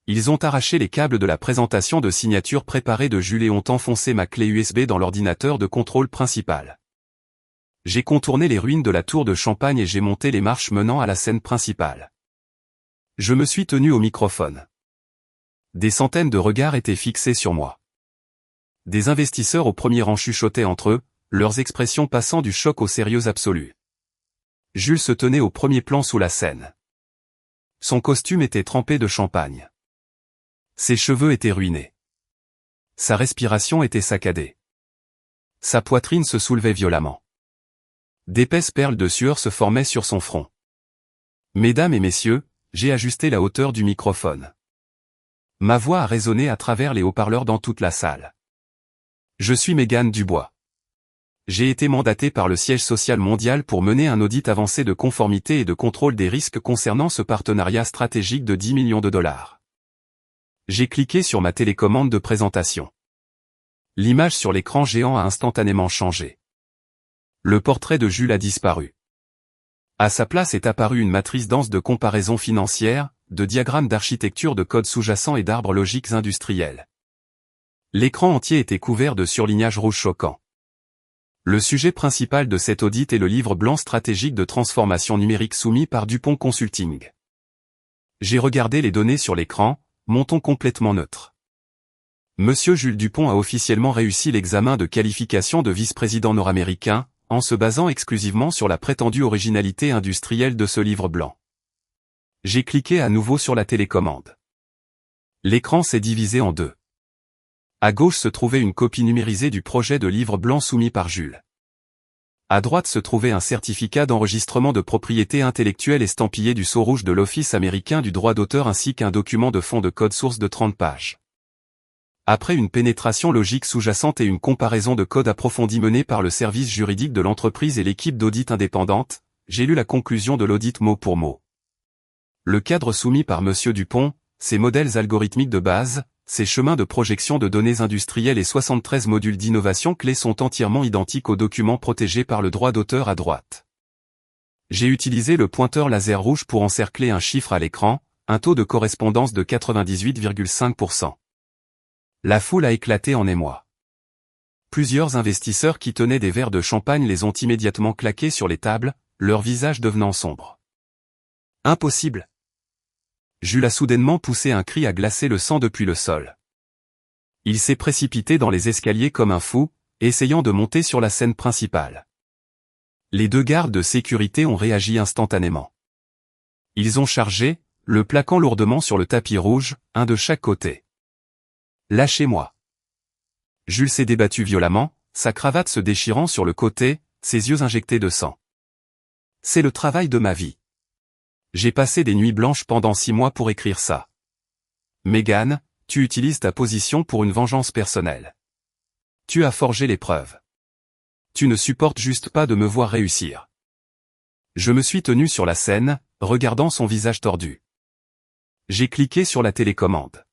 Ils ont arraché les câbles de la présentation de signature préparée de Jules et ont enfoncé ma clé USB dans l'ordinateur de contrôle principal. J'ai contourné les ruines de la tour de Champagne et j'ai monté les marches menant à la scène principale. Je me suis tenu au microphone. Des centaines de regards étaient fixés sur moi. Des investisseurs au premier rang chuchotaient entre eux, leurs expressions passant du choc au sérieux absolu. Jules se tenait au premier plan sous la scène. Son costume était trempé de champagne. Ses cheveux étaient ruinés. Sa respiration était saccadée. Sa poitrine se soulevait violemment. D'épaisses perles de sueur se formaient sur son front. Mesdames et messieurs, j'ai ajusté la hauteur du microphone. Ma voix a résonné à travers les haut-parleurs dans toute la salle. Je suis Mégane Dubois. J'ai été mandaté par le siège social mondial pour mener un audit avancé de conformité et de contrôle des risques concernant ce partenariat stratégique de 10 millions de dollars. J'ai cliqué sur ma télécommande de présentation. L'image sur l'écran géant a instantanément changé. Le portrait de Jules a disparu. À sa place est apparue une matrice dense de comparaisons financières, de diagrammes d'architecture de codes sous-jacents et d'arbres logiques industriels. L'écran entier était couvert de surlignages rouges choquants. Le sujet principal de cet audit est le livre blanc stratégique de transformation numérique soumis par Dupont Consulting. J'ai regardé les données sur l'écran, mon ton complètement neutre. Monsieur Jules Dupont a officiellement réussi l'examen de qualification de vice-président nord-américain, en se basant exclusivement sur la prétendue originalité industrielle de ce livre blanc. J'ai cliqué à nouveau sur la télécommande. L'écran s'est divisé en deux. À gauche se trouvait une copie numérisée du projet de livre blanc soumis par Jules. À droite se trouvait un certificat d'enregistrement de propriété intellectuelle estampillé du sceau rouge de l'Office américain du droit d'auteur ainsi qu'un document de fond de code source de 30 pages. Après une pénétration logique sous-jacente et une comparaison de code approfondie menée par le service juridique de l'entreprise et l'équipe d'audit indépendante, j'ai lu la conclusion de l'audit mot pour mot. Le cadre soumis par Monsieur Dupont, ses modèles algorithmiques de base, ses chemins de projection de données industrielles et 73 modules d'innovation clés sont entièrement identiques aux documents protégés par le droit d'auteur à droite. J'ai utilisé le pointeur laser rouge pour encercler un chiffre à l'écran, un taux de correspondance de 98,5%. La foule a éclaté en émoi. Plusieurs investisseurs qui tenaient des verres de champagne les ont immédiatement claqués sur les tables, leur visage devenant sombre. Impossible! Jules a soudainement poussé un cri à glacer le sang depuis le sol. Il s'est précipité dans les escaliers comme un fou, essayant de monter sur la scène principale. Les deux gardes de sécurité ont réagi instantanément. Ils ont chargé, le plaquant lourdement sur le tapis rouge, un de chaque côté. Lâchez-moi. Jules s'est débattu violemment, sa cravate se déchirant sur le côté, ses yeux injectés de sang. C'est le travail de ma vie. J'ai passé des nuits blanches pendant 6 mois pour écrire ça. Mégane, tu utilises ta position pour une vengeance personnelle. Tu as forgé les preuves. Tu ne supportes juste pas de me voir réussir. Je me suis tenu sur la scène, regardant son visage tordu. J'ai cliqué sur la télécommande.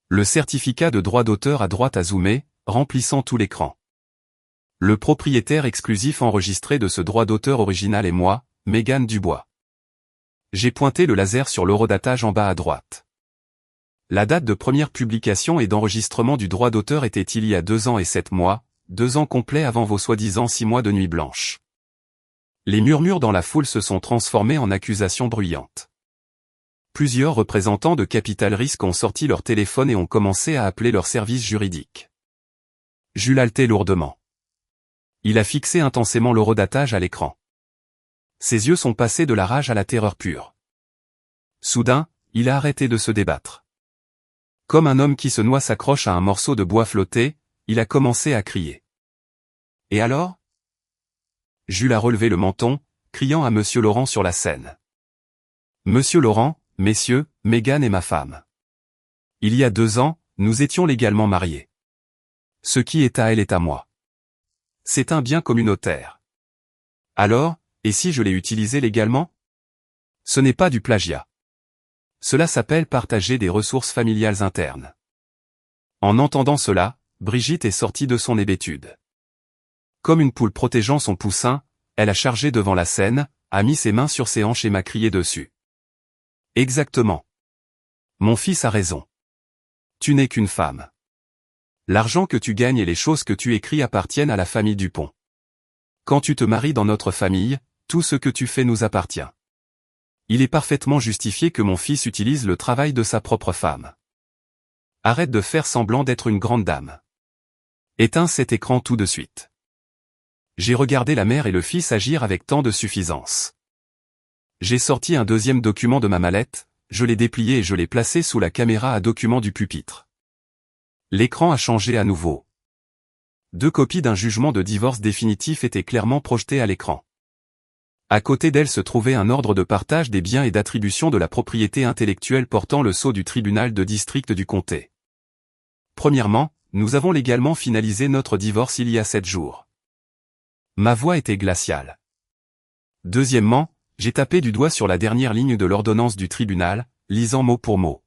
Le certificat de droit d'auteur à droite a zoomé, remplissant tout l'écran. Le propriétaire exclusif enregistré de ce droit d'auteur original est moi, Mégane Dubois. J'ai pointé le laser sur l'horodatage en bas à droite. La date de première publication et d'enregistrement du droit d'auteur était il y a 2 ans et 7 mois, 2 ans complets avant vos soi-disant 6 mois de nuit blanche. Les murmures dans la foule se sont transformés en accusations bruyantes. Plusieurs représentants de Capital Risque ont sorti leur téléphone et ont commencé à appeler leur service juridique. Jules haletait lourdement. Il a fixé intensément l'horodatage à l'écran. Ses yeux sont passés de la rage à la terreur pure. Soudain, il a arrêté de se débattre. Comme un homme qui se noie s'accroche à un morceau de bois flotté, il a commencé à crier. Et alors ? Jules a relevé le menton, criant à Monsieur Laurent sur la scène. Monsieur Laurent, messieurs, Mégane est ma femme. Il y a 2 ans, nous étions légalement mariés. Ce qui est à elle est à moi. C'est un bien communautaire. Alors, et si je l'ai utilisé légalement ? Ce n'est pas du plagiat. Cela s'appelle partager des ressources familiales internes. En entendant cela, Brigitte est sortie de son hébétude. Comme une poule protégeant son poussin, elle a chargé devant la scène, a mis ses mains sur ses hanches et m'a crié dessus. Exactement. Mon fils a raison. Tu n'es qu'une femme. L'argent que tu gagnes et les choses que tu écris appartiennent à la famille Dupont. Quand tu te maries dans notre famille, tout ce que tu fais nous appartient. Il est parfaitement justifié que mon fils utilise le travail de sa propre femme. Arrête de faire semblant d'être une grande dame. Éteins cet écran tout de suite. J'ai regardé la mère et le fils agir avec tant de suffisance. J'ai sorti un deuxième document de ma mallette, je l'ai déplié et je l'ai placé sous la caméra à document du pupitre. L'écran a changé à nouveau. 2 copies d'un jugement de divorce définitif étaient clairement projetées à l'écran. À côté d'elle se trouvait un ordre de partage des biens et d'attribution de la propriété intellectuelle portant le sceau du tribunal de district du comté. Premièrement, nous avons légalement finalisé notre divorce il y a 7 jours. Ma voix était glaciale. Deuxièmement, j'ai tapé du doigt sur la dernière ligne de l'ordonnance du tribunal, lisant mot pour mot.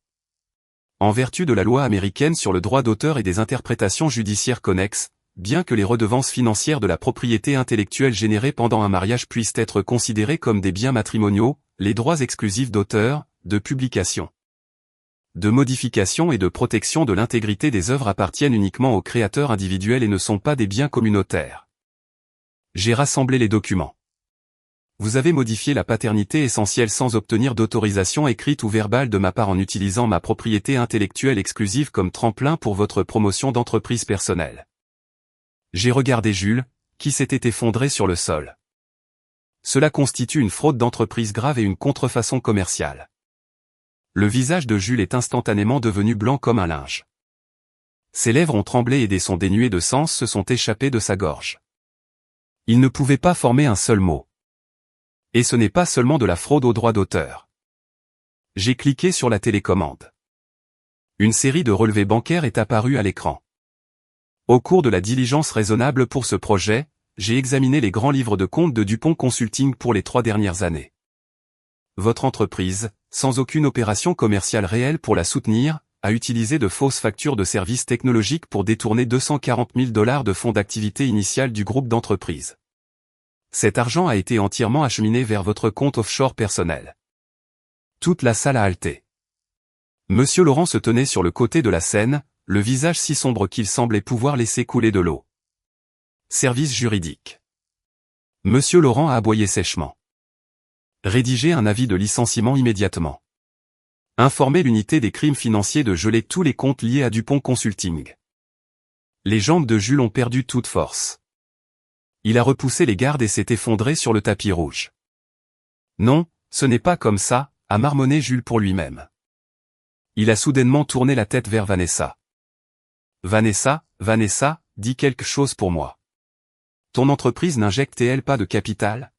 En vertu de la loi américaine sur le droit d'auteur et des interprétations judiciaires connexes, bien que les redevances financières de la propriété intellectuelle générées pendant un mariage puissent être considérées comme des biens matrimoniaux, les droits exclusifs d'auteur, de publication, de modification et de protection de l'intégrité des œuvres appartiennent uniquement aux créateurs individuels et ne sont pas des biens communautaires. J'ai rassemblé les documents. Vous avez modifié la paternité essentielle sans obtenir d'autorisation écrite ou verbale de ma part en utilisant ma propriété intellectuelle exclusive comme tremplin pour votre promotion d'entreprise personnelle. J'ai regardé Jules, qui s'était effondré sur le sol. Cela constitue une fraude d'entreprise grave et une contrefaçon commerciale. Le visage de Jules est instantanément devenu blanc comme un linge. Ses lèvres ont tremblé et des sons dénués de sens se sont échappés de sa gorge. Il ne pouvait pas former un seul mot. Et ce n'est pas seulement de la fraude aux droits d'auteur. J'ai cliqué sur la télécommande. Une série de relevés bancaires est apparue à l'écran. Au cours de la diligence raisonnable pour ce projet, j'ai examiné les grands livres de comptes de Dupont Consulting pour les 3 dernières années. Votre entreprise, sans aucune opération commerciale réelle pour la soutenir, a utilisé de fausses factures de services technologiques pour détourner $240 000 de fonds d'activité initiale du groupe d'entreprises. Cet argent a été entièrement acheminé vers votre compte offshore personnel. Toute la salle a halté. Monsieur Laurent se tenait sur le côté de la scène, le visage si sombre qu'il semblait pouvoir laisser couler de l'eau. Service juridique. Monsieur Laurent a aboyé sèchement. Rédiger un avis de licenciement immédiatement. Informer l'unité des crimes financiers de geler tous les comptes liés à Dupont Consulting. Les jambes de Jules ont perdu toute force. Il a repoussé les gardes et s'est effondré sur le tapis rouge. Non, ce n'est pas comme ça, a marmonné Jules pour lui-même. Il a soudainement tourné la tête vers Vanessa. Vanessa, dis quelque chose pour moi. Ton entreprise n'injecte-t-elle pas de capital ?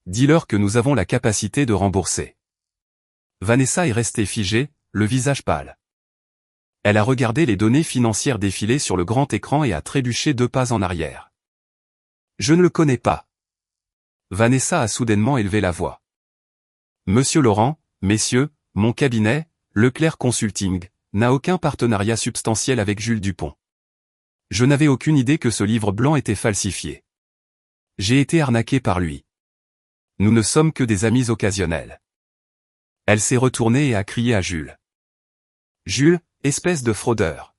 Dis-leur que nous avons la capacité de rembourser. Vanessa est restée figée, le visage pâle. Elle a regardé les données financières défiler sur le grand écran et a trébuché 2 pas en arrière. Je ne le connais pas. Vanessa a soudainement élevé la voix. Monsieur Laurent, messieurs, mon cabinet, Leclerc Consulting, n'a aucun partenariat substantiel avec Jules Dupont. Je n'avais aucune idée que ce livre blanc était falsifié. J'ai été arnaqué par lui. Nous ne sommes que des amis occasionnels. Elle s'est retournée et a crié à Jules. Jules, espèce de fraudeur.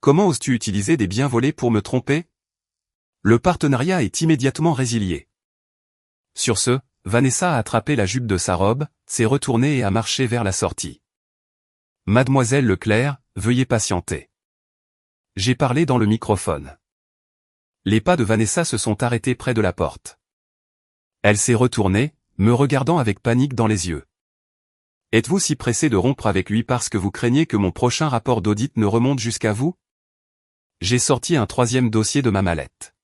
Comment oses-tu utiliser des biens volés pour me tromper? Le partenariat est immédiatement résilié. Sur ce, Vanessa a attrapé la jupe de sa robe, s'est retournée et a marché vers la sortie. Mademoiselle Leclerc, veuillez patienter. J'ai parlé dans le microphone. Les pas de Vanessa se sont arrêtés près de la porte. Elle s'est retournée, me regardant avec panique dans les yeux. Êtes-vous si pressé de rompre avec lui parce que vous craignez que mon prochain rapport d'audit ne remonte jusqu'à vous? J'ai sorti un troisième dossier de ma mallette.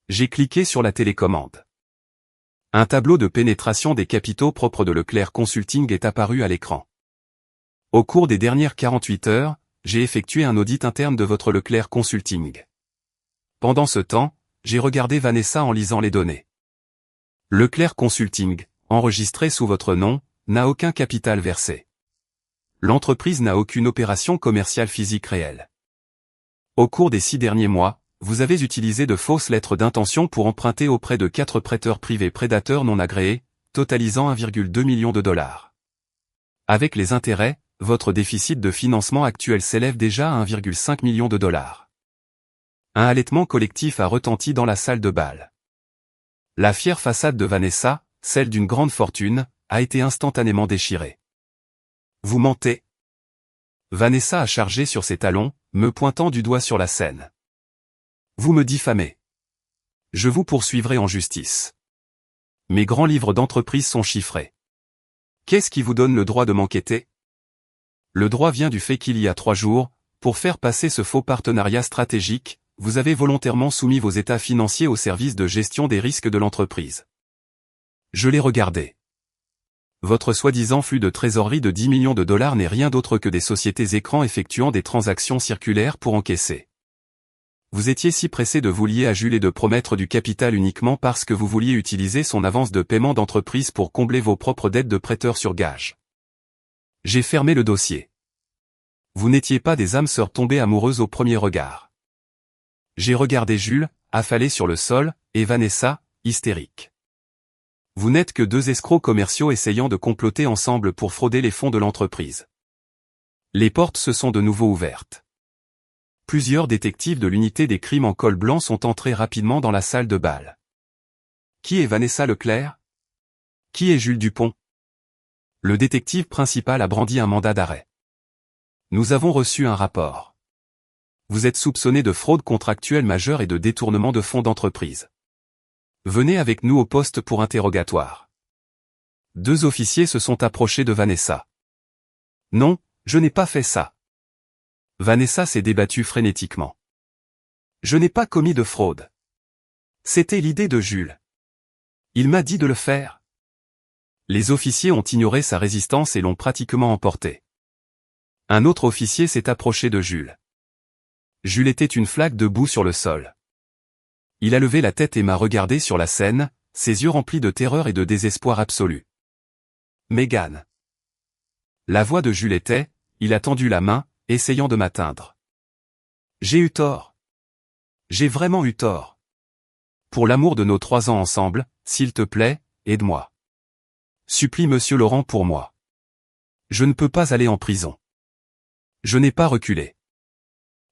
J'ai cliqué sur la télécommande. Un tableau de pénétration des capitaux propres de Leclerc Consulting est apparu à l'écran. Au cours des dernières 48 heures, j'ai effectué un audit interne de votre Leclerc Consulting. Pendant ce temps, j'ai regardé Vanessa en lisant les données. Leclerc Consulting, enregistré sous votre nom, n'a aucun capital versé. L'entreprise n'a aucune opération commerciale physique réelle. Au cours des 6 derniers mois, vous avez utilisé de fausses lettres d'intention pour emprunter auprès de 4 prêteurs privés prédateurs non agréés, totalisant 1,2 million de dollars. Avec les intérêts, votre déficit de financement actuel s'élève déjà à 1,5 million de dollars. Un halètement collectif a retenti dans la salle de bal. La fière façade de Vanessa, celle d'une grande fortune, a été instantanément déchirée. Vous mentez. Vanessa a chargé sur ses talons, me pointant du doigt sur la scène. Vous me diffamez. Je vous poursuivrai en justice. Mes grands livres d'entreprise sont chiffrés. Qu'est-ce qui vous donne le droit de m'enquêter? Le droit vient du fait qu'il y a 3 jours, pour faire passer ce faux partenariat stratégique, vous avez volontairement soumis vos états financiers au service de gestion des risques de l'entreprise. Je l'ai regardé. Votre soi-disant flux de trésorerie de 10 millions de dollars n'est rien d'autre que des sociétés écrans effectuant des transactions circulaires pour encaisser. Vous étiez si pressé de vous lier à Jules et de promettre du capital uniquement parce que vous vouliez utiliser son avance de paiement d'entreprise pour combler vos propres dettes de prêteurs sur gage. J'ai fermé le dossier. Vous n'étiez pas des âmes sœurs tombées amoureuses au premier regard. J'ai regardé Jules, affalé sur le sol, et Vanessa, hystérique. Vous n'êtes que 2 escrocs commerciaux essayant de comploter ensemble pour frauder les fonds de l'entreprise. Les portes se sont de nouveau ouvertes. Plusieurs détectives de l'unité des crimes en col blanc sont entrés rapidement dans la salle de bal. Qui est Vanessa Leclerc? Qui est Jules Dupont? Le détective principal a brandi un mandat d'arrêt. Nous avons reçu un rapport. Vous êtes soupçonné de fraude contractuelle majeure et de détournement de fonds d'entreprise. Venez avec nous au poste pour interrogatoire. 2 officiers se sont approchés de Vanessa. Non, je n'ai pas fait ça. Vanessa s'est débattue frénétiquement. Je n'ai pas commis de fraude. C'était l'idée de Jules. Il m'a dit de le faire. Les officiers ont ignoré sa résistance et l'ont pratiquement emporté. Un autre officier s'est approché de Jules. Jules était une flaque de boue sur le sol. Il a levé la tête et m'a regardé sur la scène, ses yeux remplis de terreur et de désespoir absolu. Mégane. La voix de Jules était, il a tendu la main, essayant de m'atteindre. J'ai eu tort. J'ai vraiment eu tort. Pour l'amour de nos 3 ans ensemble, s'il te plaît, aide-moi. Supplie Monsieur Laurent pour moi. Je ne peux pas aller en prison. Je n'ai pas reculé.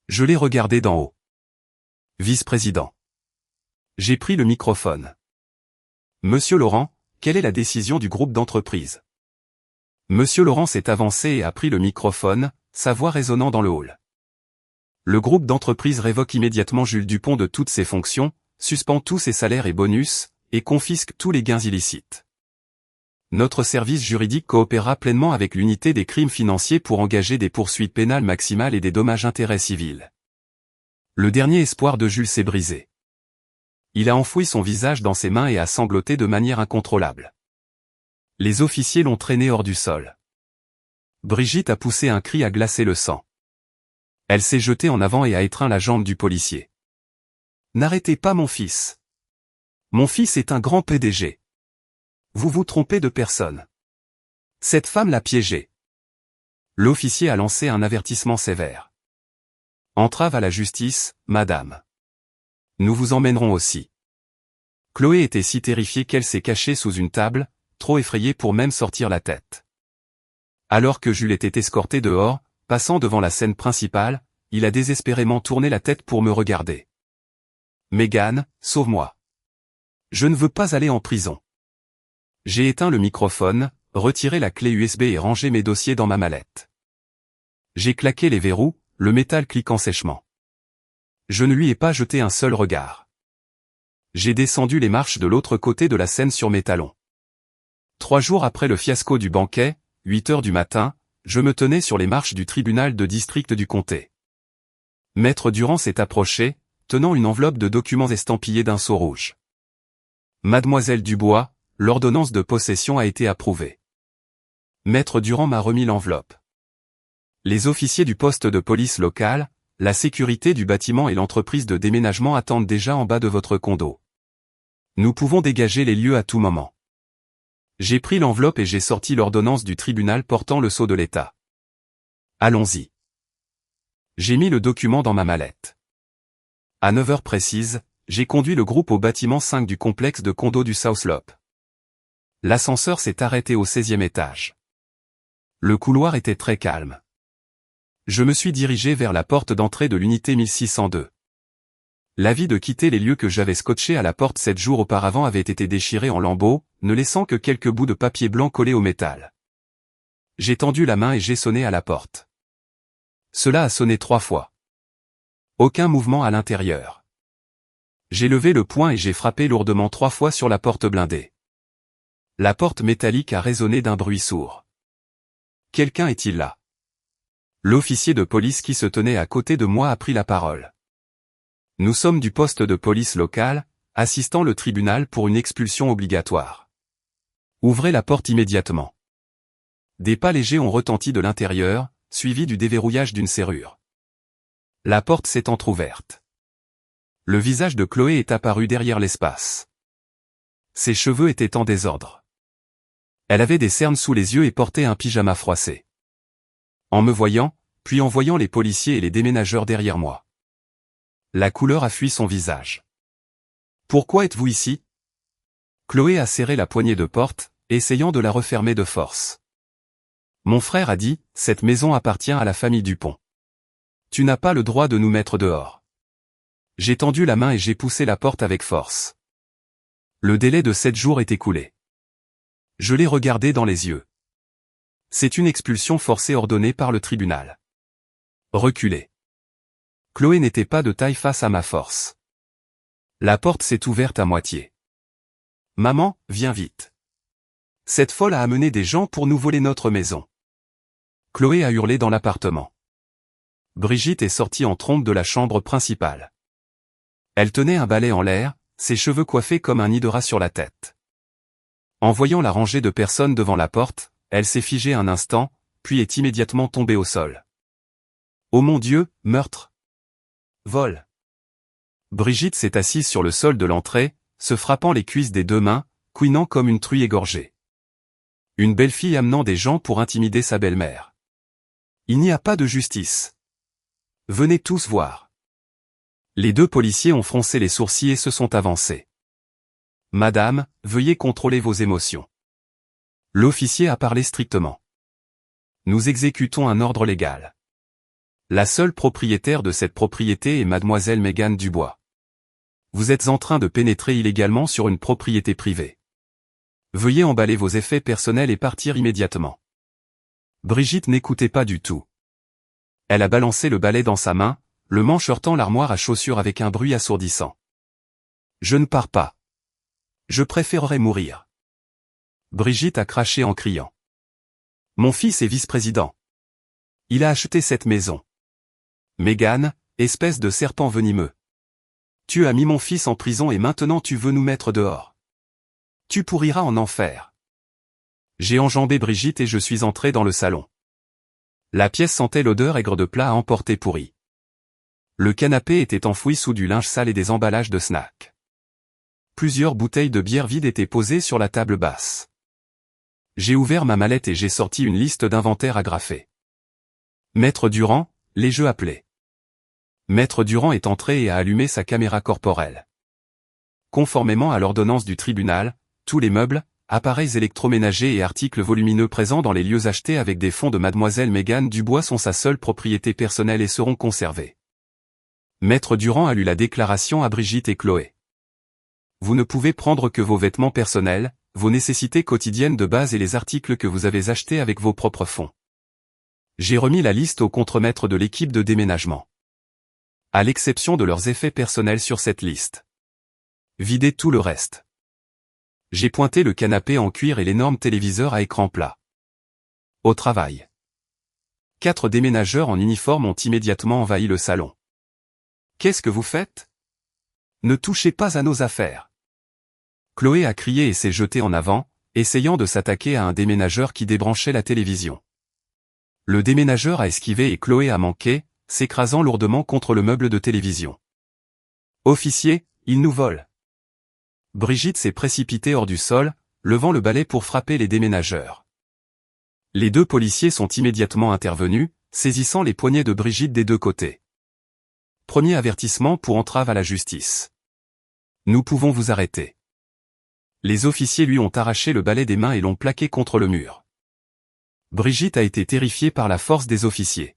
Je l'ai regardé d'en haut. Vice-président. J'ai pris le microphone. Monsieur Laurent, quelle est la décision du groupe d'entreprise? Monsieur Laurent s'est avancé et a pris le microphone, sa voix résonnant dans le hall. Le groupe d'entreprise révoque immédiatement Jules Dupont de toutes ses fonctions, suspend tous ses salaires et bonus, et confisque tous les gains illicites. Notre service juridique coopérera pleinement avec l'unité des crimes financiers pour engager des poursuites pénales maximales et des dommages-intérêts civils. Le dernier espoir de Jules s'est brisé. Il a enfoui son visage dans ses mains et a sangloté de manière incontrôlable. Les officiers l'ont traîné hors du sol. Brigitte a poussé un cri à glacer le sang. Elle s'est jetée en avant et a étreint la jambe du policier. N'arrêtez pas mon fils. Mon fils est un grand PDG. Vous vous trompez de personne. Cette femme l'a piégé. L'officier a lancé un avertissement sévère. Entrave à la justice, madame. Nous vous emmènerons aussi. Chloé était si terrifiée qu'elle s'est cachée sous une table, trop effrayée pour même sortir la tête. Alors que Jules était escorté dehors, passant devant la scène principale, il a désespérément tourné la tête pour me regarder. Megan, sauve-moi. Je ne veux pas aller en prison. J'ai éteint le microphone, retiré la clé USB et rangé mes dossiers dans ma mallette. J'ai claqué les verrous, le métal cliquant sèchement. Je ne lui ai pas jeté un seul regard. J'ai descendu les marches de l'autre côté de la scène sur mes talons. 3 jours après le fiasco du banquet, 8 heures du matin, je me tenais sur les marches du tribunal de district du comté. Maître Durand s'est approché, tenant une enveloppe de documents estampillés d'un sceau rouge. Mademoiselle Dubois, l'ordonnance de possession a été approuvée. Maître Durand m'a remis l'enveloppe. Les officiers du poste de police local, la sécurité du bâtiment et l'entreprise de déménagement attendent déjà en bas de votre condo. Nous pouvons dégager les lieux à tout moment. J'ai pris l'enveloppe et j'ai sorti l'ordonnance du tribunal portant le sceau de l'État. Allons-y. J'ai mis le document dans ma mallette. À 9 heures précises, j'ai conduit le groupe au bâtiment 5 du complexe de condos du South Slope. L'ascenseur s'est arrêté au 16e étage. Le couloir était très calme. Je me suis dirigé vers la porte d'entrée de l'unité 1602. L'avis de quitter les lieux que j'avais scotchés à la porte 7 jours auparavant avait été déchiré en lambeaux, ne laissant que quelques bouts de papier blanc collés au métal. J'ai tendu la main et j'ai sonné à la porte. Cela a sonné 3 fois. Aucun mouvement à l'intérieur. J'ai levé le poing et j'ai frappé lourdement 3 fois sur la porte blindée. La porte métallique a résonné d'un bruit sourd. Quelqu'un est-il là? L'officier de police qui se tenait à côté de moi a pris la parole. Nous sommes du poste de police local, assistant le tribunal pour une expulsion obligatoire. Ouvrez la porte immédiatement. Des pas légers ont retenti de l'intérieur, suivis du déverrouillage d'une serrure. La porte s'est entr'ouverte. Le visage de Chloé est apparu derrière l'espace. Ses cheveux étaient en désordre. Elle avait des cernes sous les yeux et portait un pyjama froissé. En me voyant, puis en voyant les policiers et les déménageurs derrière moi. La couleur a fui son visage. « Pourquoi êtes-vous ici ?» Chloé a serré la poignée de porte, essayant de la refermer de force. Mon frère a dit, cette maison appartient à la famille Dupont. Tu n'as pas le droit de nous mettre dehors. J'ai tendu la main et j'ai poussé la porte avec force. Le délai de 7 jours est écoulé. Je l'ai regardé dans les yeux. C'est une expulsion forcée ordonnée par le tribunal. Reculez. Chloé n'était pas de taille face à ma force. La porte s'est ouverte à moitié. Maman, viens vite. Cette folle a amené des gens pour nous voler notre maison. Chloé a hurlé dans l'appartement. Brigitte est sortie en trombe de la chambre principale. Elle tenait un balai en l'air, ses cheveux coiffés comme un nid de rat sur la tête. En voyant la rangée de personnes devant la porte, elle s'est figée un instant, puis est immédiatement tombée au sol. Oh mon Dieu, meurtre! Vol! Brigitte s'est assise sur le sol de l'entrée, se frappant les cuisses des 2 mains, couinant comme une truie égorgée. Une belle fille amenant des gens pour intimider sa belle-mère. Il n'y a pas de justice. Venez tous voir. Les 2 policiers ont froncé les sourcils et se sont avancés. Madame, veuillez contrôler vos émotions. L'officier a parlé strictement. Nous exécutons un ordre légal. La seule propriétaire de cette propriété est mademoiselle Megan Dubois. Vous êtes en train de pénétrer illégalement sur une propriété privée. Veuillez emballer vos effets personnels et partir immédiatement. Brigitte n'écoutait pas du tout. Elle a balancé le balai dans sa main, le manche heurtant l'armoire à chaussures avec un bruit assourdissant. Je ne pars pas. Je préférerais mourir. Brigitte a craché en criant. Mon fils est vice-président. Il a acheté cette maison. Megan, espèce de serpent venimeux. Tu as mis mon fils en prison et maintenant tu veux nous mettre dehors. Tu pourriras en enfer. J'ai enjambé Brigitte et je suis entré dans le salon. La pièce sentait l'odeur aigre de plats à emporter pourri. Le canapé était enfoui sous du linge sale et des emballages de snacks. Plusieurs bouteilles de bière vide étaient posées sur la table basse. J'ai ouvert ma mallette et j'ai sorti une liste d'inventaire agrafée. Maître Durand, les jeux appelés. Maître Durand est entré et a allumé sa caméra corporelle. Conformément à l'ordonnance du tribunal, tous les meubles, appareils électroménagers et articles volumineux présents dans les lieux achetés avec des fonds de Mademoiselle Mégane Dubois sont sa seule propriété personnelle et seront conservés. Maître Durand a lu la déclaration à Brigitte et Chloé. Vous ne pouvez prendre que vos vêtements personnels, vos nécessités quotidiennes de base et les articles que vous avez achetés avec vos propres fonds. J'ai remis la liste au contremaître de l'équipe de déménagement. À l'exception de leurs effets personnels sur cette liste. Videz tout le reste. J'ai pointé le canapé en cuir et l'énorme téléviseur à écran plat. Au travail. 4 déménageurs en uniforme ont immédiatement envahi le salon. Qu'est-ce que vous faites? Ne touchez pas à nos affaires. Chloé a crié et s'est jetée en avant, essayant de s'attaquer à un déménageur qui débranchait la télévision. Le déménageur a esquivé et Chloé a manqué, s'écrasant lourdement contre le meuble de télévision. Officier, il nous vole. Brigitte s'est précipitée hors du sol, levant le balai pour frapper les déménageurs. Les 2 policiers sont immédiatement intervenus, saisissant les poignets de Brigitte des 2 côtés. Premier avertissement pour entrave à la justice. Nous pouvons vous arrêter. Les officiers lui ont arraché le balai des mains et l'ont plaqué contre le mur. Brigitte a été terrifiée par la force des officiers.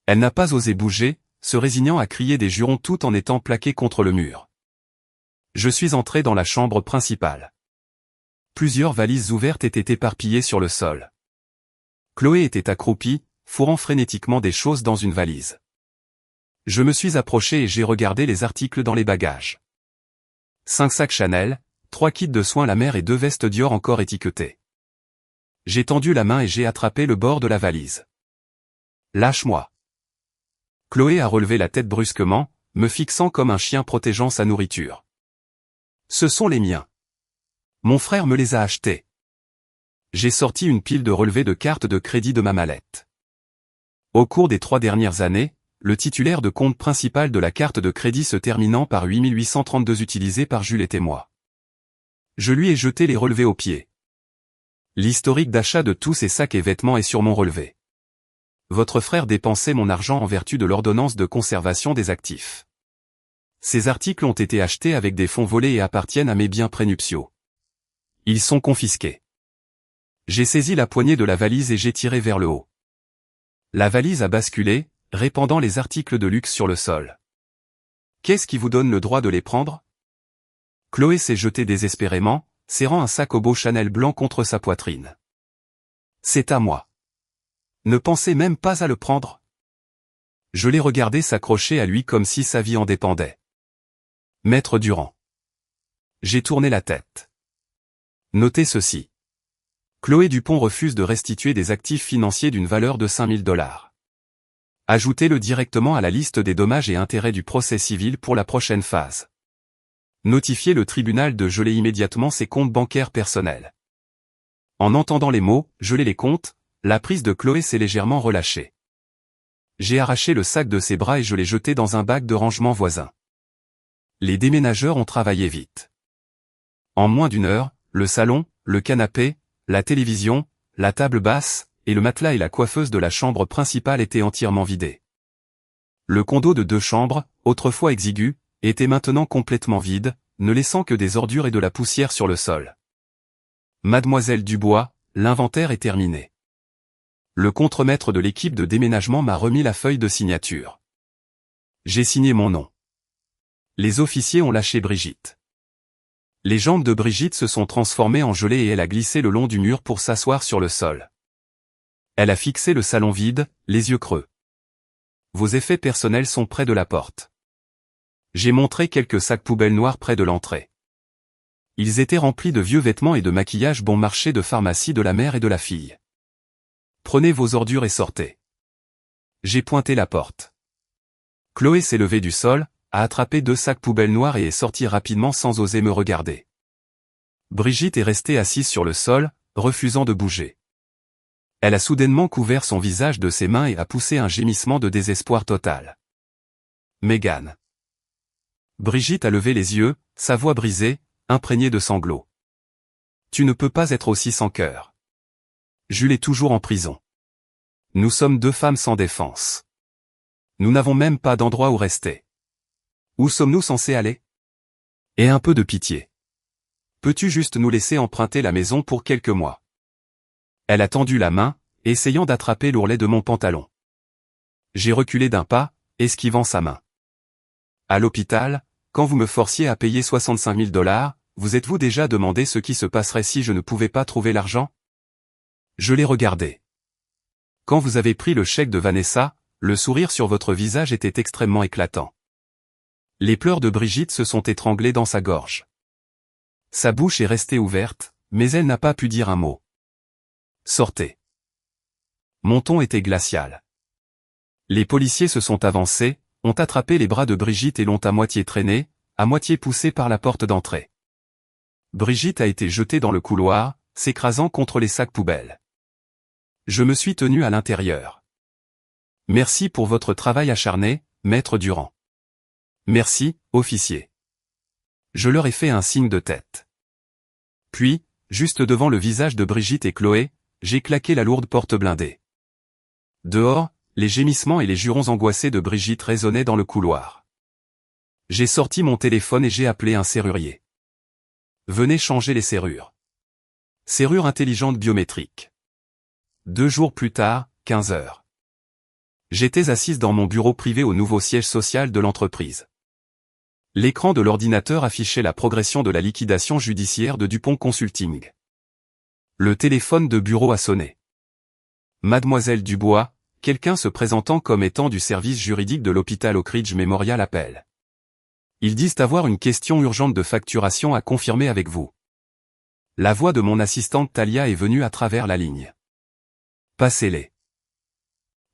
Elle n'a pas osé bouger, se résignant à crier des jurons tout en étant plaquée contre le mur. Je suis entré dans la chambre principale. Plusieurs valises ouvertes étaient éparpillées sur le sol. Chloé était accroupie, fourrant frénétiquement des choses dans une valise. Je me suis approché et j'ai regardé les articles dans les bagages. 5 sacs Chanel, 3 kits de soins la mère et 2 vestes Dior encore étiquetées. J'ai tendu la main et j'ai attrapé le bord de la valise. Lâche-moi. Chloé a relevé la tête brusquement, me fixant comme un chien protégeant sa nourriture. Ce sont les miens. Mon frère me les a achetés. J'ai sorti une pile de relevés de cartes de crédit de ma mallette. Au cours des 3 dernières années, le titulaire de compte principal de la carte de crédit se terminant par 8832 utilisé par Jules était moi. Je lui ai jeté les relevés aux pieds. L'historique d'achat de tous ces sacs et vêtements est sur mon relevé. Votre frère dépensait mon argent en vertu de l'ordonnance de conservation des actifs. Ces articles ont été achetés avec des fonds volés et appartiennent à mes biens prénuptiaux. Ils sont confisqués. J'ai saisi la poignée de la valise et j'ai tiré vers le haut. La valise a basculé, répandant les articles de luxe sur le sol. Qu'est-ce qui vous donne le droit de les prendre? Chloé s'est jetée désespérément, serrant un sac au beau Chanel blanc contre sa poitrine. C'est à moi. Ne pensez même pas à le prendre. Je l'ai regardé s'accrocher à lui comme si sa vie en dépendait. Maître Durand. J'ai tourné la tête. Notez ceci. Chloé Dupont refuse de restituer des actifs financiers d'une valeur de 5 000 $. Ajoutez-le directement à la liste des dommages et intérêts du procès civil pour la prochaine phase. Notifiez le tribunal de geler immédiatement ses comptes bancaires personnels. En entendant les mots « geler les comptes », la prise de Chloé s'est légèrement relâchée. J'ai arraché le sac de ses bras et je l'ai jeté dans un bac de rangement voisin. Les déménageurs ont travaillé vite. En moins d'1 heure, le salon, le canapé, la télévision, la table basse, et le matelas et la coiffeuse de la chambre principale étaient entièrement vidés. Le condo de 2 chambres, autrefois exigu, était maintenant complètement vide, ne laissant que des ordures et de la poussière sur le sol. Mademoiselle Dubois, l'inventaire est terminé. Le contremaître de l'équipe de déménagement m'a remis la feuille de signature. J'ai signé mon nom. Les officiers ont lâché Brigitte. Les jambes de Brigitte se sont transformées en gelée et elle a glissé le long du mur pour s'asseoir sur le sol. Elle a fixé le salon vide, les yeux creux. Vos effets personnels sont près de la porte. J'ai montré quelques sacs poubelles noirs près de l'entrée. Ils étaient remplis de vieux vêtements et de maquillage bon marché de pharmacie de la mère et de la fille. Prenez vos ordures et sortez. J'ai pointé la porte. Chloé s'est levée du sol, a attrapé 2 sacs poubelles noirs et est sortie rapidement sans oser me regarder. Brigitte est restée assise sur le sol, refusant de bouger. Elle a soudainement couvert son visage de ses mains et a poussé un gémissement de désespoir total. Mégane. Brigitte a levé les yeux, sa voix brisée, imprégnée de sanglots. Tu ne peux pas être aussi sans cœur. Jules est toujours en prison. Nous sommes 2 femmes sans défense. Nous n'avons même pas d'endroit où rester. Où sommes-nous censés aller? Et un peu de pitié. Peux-tu juste nous laisser emprunter la maison pour quelques mois? Elle a tendu la main, essayant d'attraper l'ourlet de mon pantalon. J'ai reculé d'un pas, esquivant sa main. À l'hôpital, quand vous me forciez à payer 65 000 $, vous êtes-vous déjà demandé ce qui se passerait si je ne pouvais pas trouver l'argent? Je l'ai regardé. Quand vous avez pris le chèque de Vanessa, le sourire sur votre visage était extrêmement éclatant. Les pleurs de Brigitte se sont étranglés dans sa gorge. Sa bouche est restée ouverte, mais elle n'a pas pu dire un mot. Sortez. Mon ton était glacial. Les policiers se sont avancés, ont attrapé les bras de Brigitte et l'ont à moitié traînée, à moitié poussée par la porte d'entrée. Brigitte a été jetée dans le couloir, s'écrasant contre les sacs poubelles. Je me suis tenu à l'intérieur. Merci pour votre travail acharné, maître Durand. Merci, officier. Je leur ai fait un signe de tête. Puis, juste devant le visage de Brigitte et Chloé, j'ai claqué la lourde porte blindée. Dehors, les gémissements et les jurons angoissés de Brigitte résonnaient dans le couloir. J'ai sorti mon téléphone et j'ai appelé un serrurier. Venez changer les serrures. Serrure intelligente biométrique. 2 jours plus tard, 15 heures. J'étais assise dans mon bureau privé au nouveau siège social de l'entreprise. L'écran de l'ordinateur affichait la progression de la liquidation judiciaire de Dupont Consulting. Le téléphone de bureau a sonné. Mademoiselle Dubois, quelqu'un se présentant comme étant du service juridique de l'hôpital Oak Ridge Memorial appelle. Ils disent avoir une question urgente de facturation à confirmer avec vous. La voix de mon assistante Talia est venue à travers la ligne. Passez-les.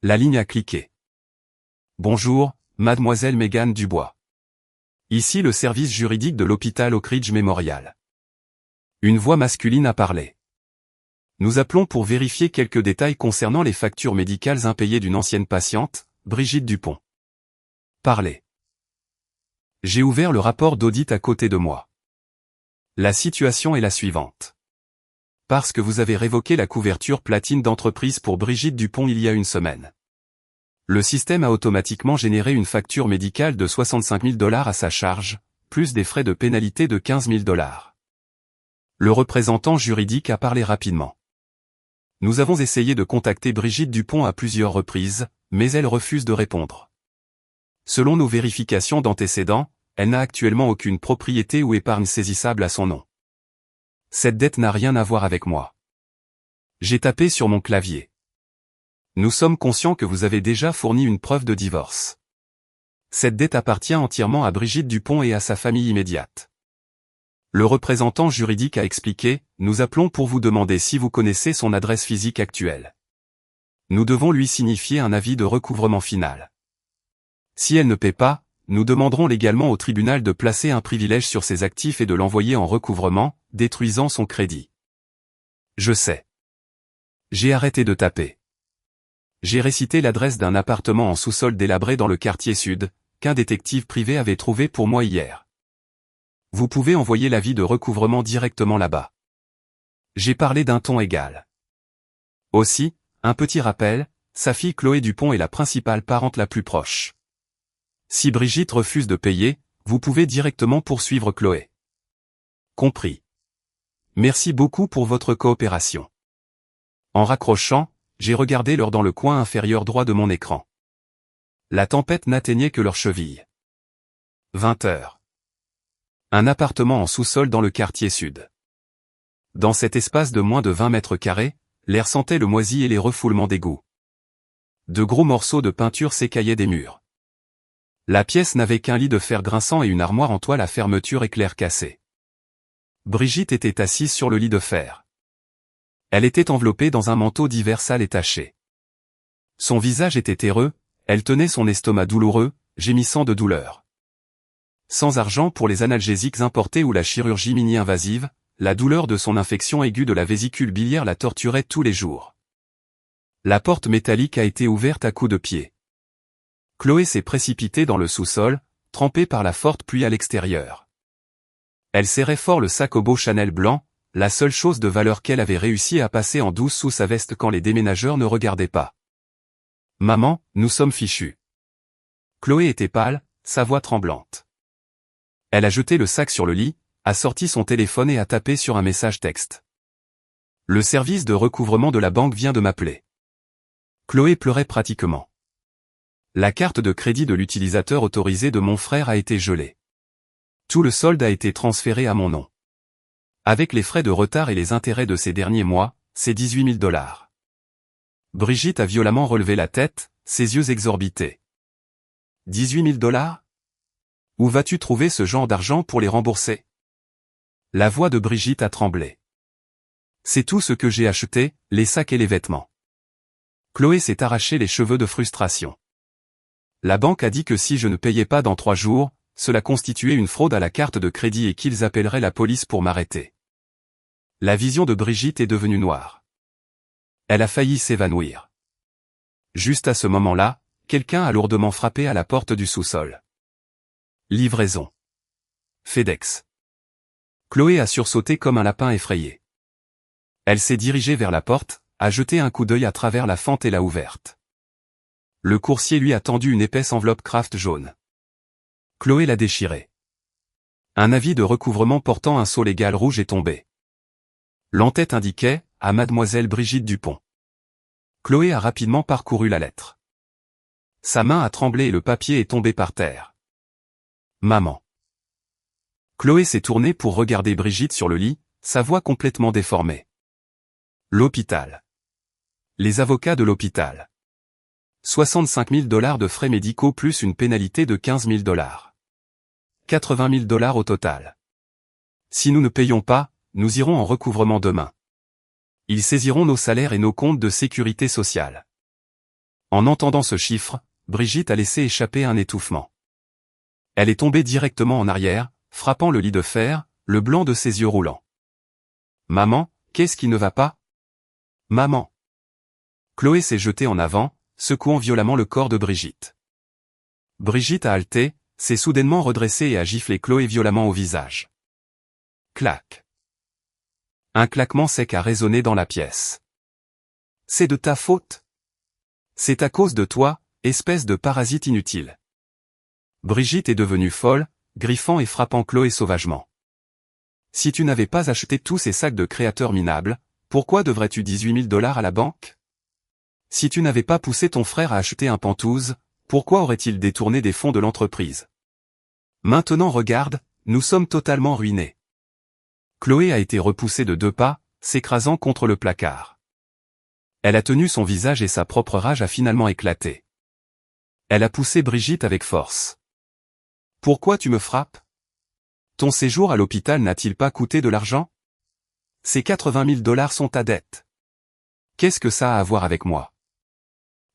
La ligne a cliqué. Bonjour, mademoiselle Mégane Dubois. Ici le service juridique de l'hôpital Oak Ridge Memorial. Une voix masculine a parlé. Nous appelons pour vérifier quelques détails concernant les factures médicales impayées d'une ancienne patiente, Brigitte Dupont. Parlez. J'ai ouvert le rapport d'audit à côté de moi. La situation est la suivante. Parce que vous avez révoqué la couverture platine d'entreprise pour Brigitte Dupont il y a une semaine. Le système a automatiquement généré une facture médicale de 65 000 $ à sa charge, plus des frais de pénalité de 15 000 $. Le représentant juridique a parlé rapidement. Nous avons essayé de contacter Brigitte Dupont à plusieurs reprises, mais elle refuse de répondre. Selon nos vérifications d'antécédents, elle n'a actuellement aucune propriété ou épargne saisissable à son nom. Cette dette n'a rien à voir avec moi. J'ai tapé sur mon clavier. Nous sommes conscients que vous avez déjà fourni une preuve de divorce. Cette dette appartient entièrement à Brigitte Dupont et à sa famille immédiate. Le représentant juridique a expliqué, nous appelons pour vous demander si vous connaissez son adresse physique actuelle. Nous devons lui signifier un avis de recouvrement final. Si elle ne paie pas, nous demanderons légalement au tribunal de placer un privilège sur ses actifs et de l'envoyer en recouvrement, détruisant son crédit. Je sais. J'ai arrêté de taper. J'ai récité l'adresse d'un appartement en sous-sol délabré dans le quartier sud, qu'un détective privé avait trouvé pour moi hier. Vous pouvez envoyer l'avis de recouvrement directement là-bas. J'ai parlé d'un ton égal. Aussi, un petit rappel, sa fille Chloé Dupont est la principale parente la plus proche. Si Brigitte refuse de payer, vous pouvez directement poursuivre Chloé. Compris. Merci beaucoup pour votre coopération. En raccrochant, j'ai regardé l'heure dans le coin inférieur droit de mon écran. La tempête n'atteignait que leurs chevilles. 20 heures. Un appartement en sous-sol dans le quartier sud. Dans cet espace de moins de 20 mètres carrés, l'air sentait le moisi et les refoulements d'égouts. De gros morceaux de peinture s'écaillaient des murs. La pièce n'avait qu'un lit de fer grinçant et une armoire en toile à fermeture éclair cassée. Brigitte était assise sur le lit de fer. Elle était enveloppée dans un manteau d'hiver sale et taché. Son visage était terreux, elle tenait son estomac douloureux, gémissant de douleur. Sans argent pour les analgésiques importés ou la chirurgie mini-invasive, la douleur de son infection aiguë de la vésicule biliaire la torturait tous les jours. La porte métallique a été ouverte à coups de pied. Chloé s'est précipitée dans le sous-sol, trempée par la forte pluie à l'extérieur. Elle serrait fort le sac au beau Chanel blanc, la seule chose de valeur qu'elle avait réussi à passer en douce sous sa veste quand les déménageurs ne regardaient pas. Maman, nous sommes fichus. Chloé était pâle, sa voix tremblante. Elle a jeté le sac sur le lit, a sorti son téléphone et a tapé sur un message texte. Le service de recouvrement de la banque vient de m'appeler. Chloé pleurait pratiquement. La carte de crédit de l'utilisateur autorisé de mon frère a été gelée. Tout le solde a été transféré à mon nom. Avec les frais de retard et les intérêts de ces derniers mois, c'est 18 000 $. Brigitte a violemment relevé la tête, ses yeux exorbités. 18 000 $? Où vas-tu trouver ce genre d'argent pour les rembourser? La voix de Brigitte a tremblé. C'est tout ce que j'ai acheté, les sacs et les vêtements. Chloé s'est arraché les cheveux de frustration. La banque a dit que si je ne payais pas dans 3 jours, cela constituait une fraude à la carte de crédit et qu'ils appelleraient la police pour m'arrêter. La vision de Brigitte est devenue noire. Elle a failli s'évanouir. Juste à ce moment-là, quelqu'un a lourdement frappé à la porte du sous-sol. Livraison. FedEx. Chloé a sursauté comme un lapin effrayé. Elle s'est dirigée vers la porte, a jeté un coup d'œil à travers la fente et l'a ouverte. Le coursier lui a tendu une épaisse enveloppe Kraft jaune. Chloé l'a déchirée. Un avis de recouvrement portant un sceau légal rouge est tombé. L'entête indiquait « à Mademoiselle Brigitte Dupont ». Chloé a rapidement parcouru la lettre. Sa main a tremblé et le papier est tombé par terre. Maman. Chloé s'est tournée pour regarder Brigitte sur le lit, sa voix complètement déformée. L'hôpital. Les avocats de l'hôpital. 65 000 $ de frais médicaux plus une pénalité de 15 000 $. 80 000 $ au total. Si nous ne payons pas, nous irons en recouvrement demain. Ils saisiront nos salaires et nos comptes de sécurité sociale. En entendant ce chiffre, Brigitte a laissé échapper un étouffement. Elle est tombée directement en arrière, frappant le lit de fer, le blanc de ses yeux roulants. Maman, qu'est-ce qui ne va pas? Maman. Chloé s'est jetée en avant, secouant violemment le corps de Brigitte. Brigitte a haleté, s'est soudainement redressée et a giflé Chloé violemment au visage. Clac. Un claquement sec a résonné dans la pièce. C'est de ta faute. C'est à cause de toi, espèce de parasite inutile. Brigitte est devenue folle, griffant et frappant Chloé sauvagement. Si tu n'avais pas acheté tous ces sacs de créateurs minables, pourquoi devrais-tu 18 000 $ à la banque? Si tu n'avais pas poussé ton frère à acheter un Penthouse, pourquoi aurait-il détourné des fonds de l'entreprise? Maintenant regarde, nous sommes totalement ruinés. Chloé a été repoussée de 2 pas, s'écrasant contre le placard. Elle a tenu son visage et sa propre rage a finalement éclaté. Elle a poussé Brigitte avec force. Pourquoi tu me frappes? Ton séjour à l'hôpital n'a-t-il pas coûté de l'argent? Ces 80 000 $ sont ta dette. Qu'est-ce que ça a à voir avec moi?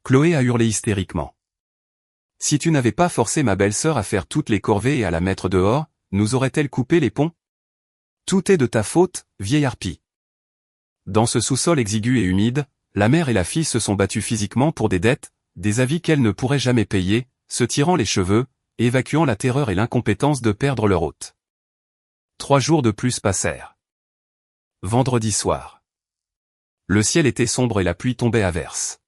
Chloé a hurlé hystériquement. Si tu n'avais pas forcé ma belle-sœur à faire toutes les corvées et à la mettre dehors, nous aurait-elle coupé les ponts? Tout est de ta faute, vieille harpie. Dans ce sous-sol exigu et humide, la mère et la fille se sont battues physiquement pour des dettes, des avis qu'elles ne pourraient jamais payer, se tirant les cheveux, évacuant la terreur et l'incompétence de perdre leur hôte. 3 jours de plus passèrent. Vendredi soir. Le ciel était sombre et la pluie tombait à verse.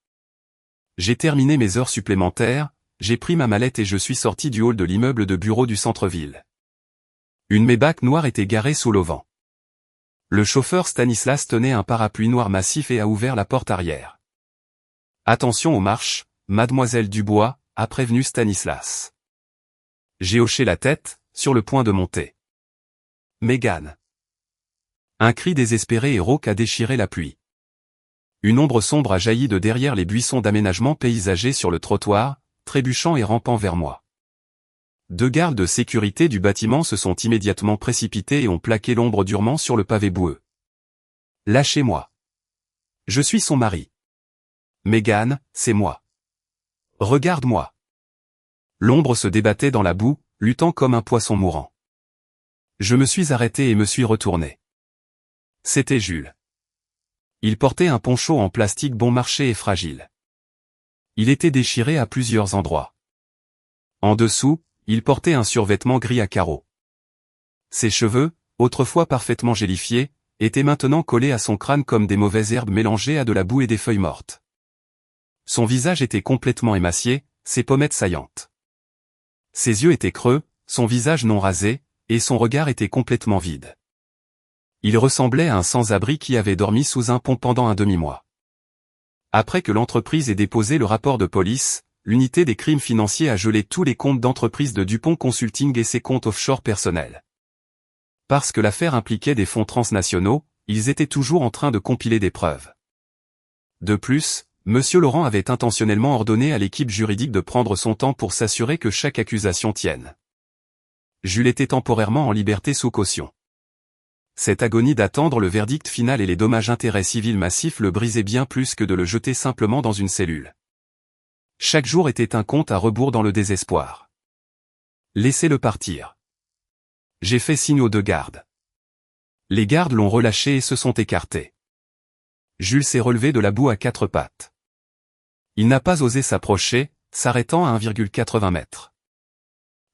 J'ai terminé mes heures supplémentaires, j'ai pris ma mallette et je suis sorti du hall de l'immeuble de bureau du centre-ville. Une Maybach noire était garée sous l'auvent. Le chauffeur Stanislas tenait un parapluie noir massif et a ouvert la porte arrière. Attention aux marches, mademoiselle Dubois, a prévenu Stanislas. J'ai hoché la tête, sur le point de monter. Mégane. Un cri désespéré et rauque a déchiré la pluie. Une ombre sombre a jailli de derrière les buissons d'aménagement paysager sur le trottoir, trébuchant et rampant vers moi. 2 gardes de sécurité du bâtiment se sont immédiatement précipités et ont plaqué l'ombre durement sur le pavé boueux. Lâchez-moi. Je suis son mari. Mégane, c'est moi. Regarde-moi. L'ombre se débattait dans la boue, luttant comme un poisson mourant. Je me suis arrêté et me suis retourné. C'était Jules. Il portait un poncho en plastique bon marché et fragile. Il était déchiré à plusieurs endroits. En dessous, il portait un survêtement gris à carreaux. Ses cheveux, autrefois parfaitement gélifiés, étaient maintenant collés à son crâne comme des mauvaises herbes mélangées à de la boue et des feuilles mortes. Son visage était complètement émacié, ses pommettes saillantes. Ses yeux étaient creux, son visage non rasé, et son regard était complètement vide. Il ressemblait à un sans-abri qui avait dormi sous un pont pendant un demi-mois. Après que l'entreprise ait déposé le rapport de police, l'unité des crimes financiers a gelé tous les comptes d'entreprise de Dupont Consulting et ses comptes offshore personnels. Parce que l'affaire impliquait des fonds transnationaux, ils étaient toujours en train de compiler des preuves. De plus, M. Laurent avait intentionnellement ordonné à l'équipe juridique de prendre son temps pour s'assurer que chaque accusation tienne. Jules était temporairement en liberté sous caution. Cette agonie d'attendre le verdict final et les dommages-intérêts civils massifs le brisaient bien plus que de le jeter simplement dans une cellule. Chaque jour était un compte à rebours dans le désespoir. Laissez-le partir. J'ai fait signe aux 2 gardes. Les gardes l'ont relâché et se sont écartés. Jules s'est relevé de la boue à 4 pattes. Il n'a pas osé s'approcher, s'arrêtant à 1,80 mètres.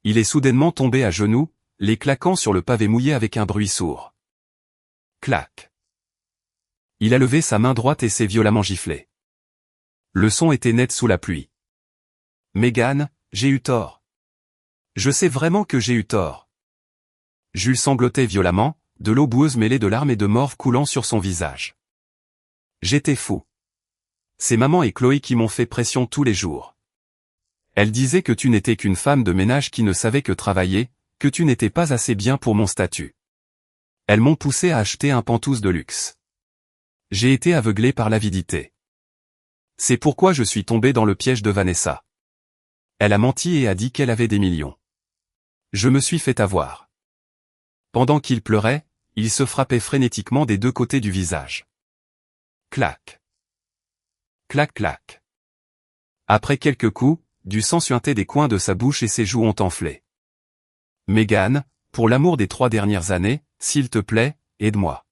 Il est soudainement tombé à genoux, les claquant sur le pavé mouillé avec un bruit sourd. Clac. Il a levé sa main droite et s'est violemment giflé. Le son était net sous la pluie. Mégane, j'ai eu tort. Je sais vraiment que j'ai eu tort. Jules sanglotait violemment, de l'eau boueuse mêlée de larmes et de morve coulant sur son visage. J'étais fou. C'est maman et Chloé qui m'ont fait pression tous les jours. Elle disait que tu n'étais qu'une femme de ménage qui ne savait que travailler, que tu n'étais pas assez bien pour mon statut. Elles m'ont poussé à acheter un pantouse de luxe. J'ai été aveuglé par l'avidité. C'est pourquoi je suis tombé dans le piège de Vanessa. Elle a menti et a dit qu'elle avait des millions. Je me suis fait avoir. Pendant qu'il pleurait, il se frappait frénétiquement des 2 côtés du visage. Clac. Clac clac. Après quelques coups, du sang suintait des coins de sa bouche et ses joues ont enflé. Mégane, pour l'amour des 3 dernières années, s'il te plaît, aide-moi.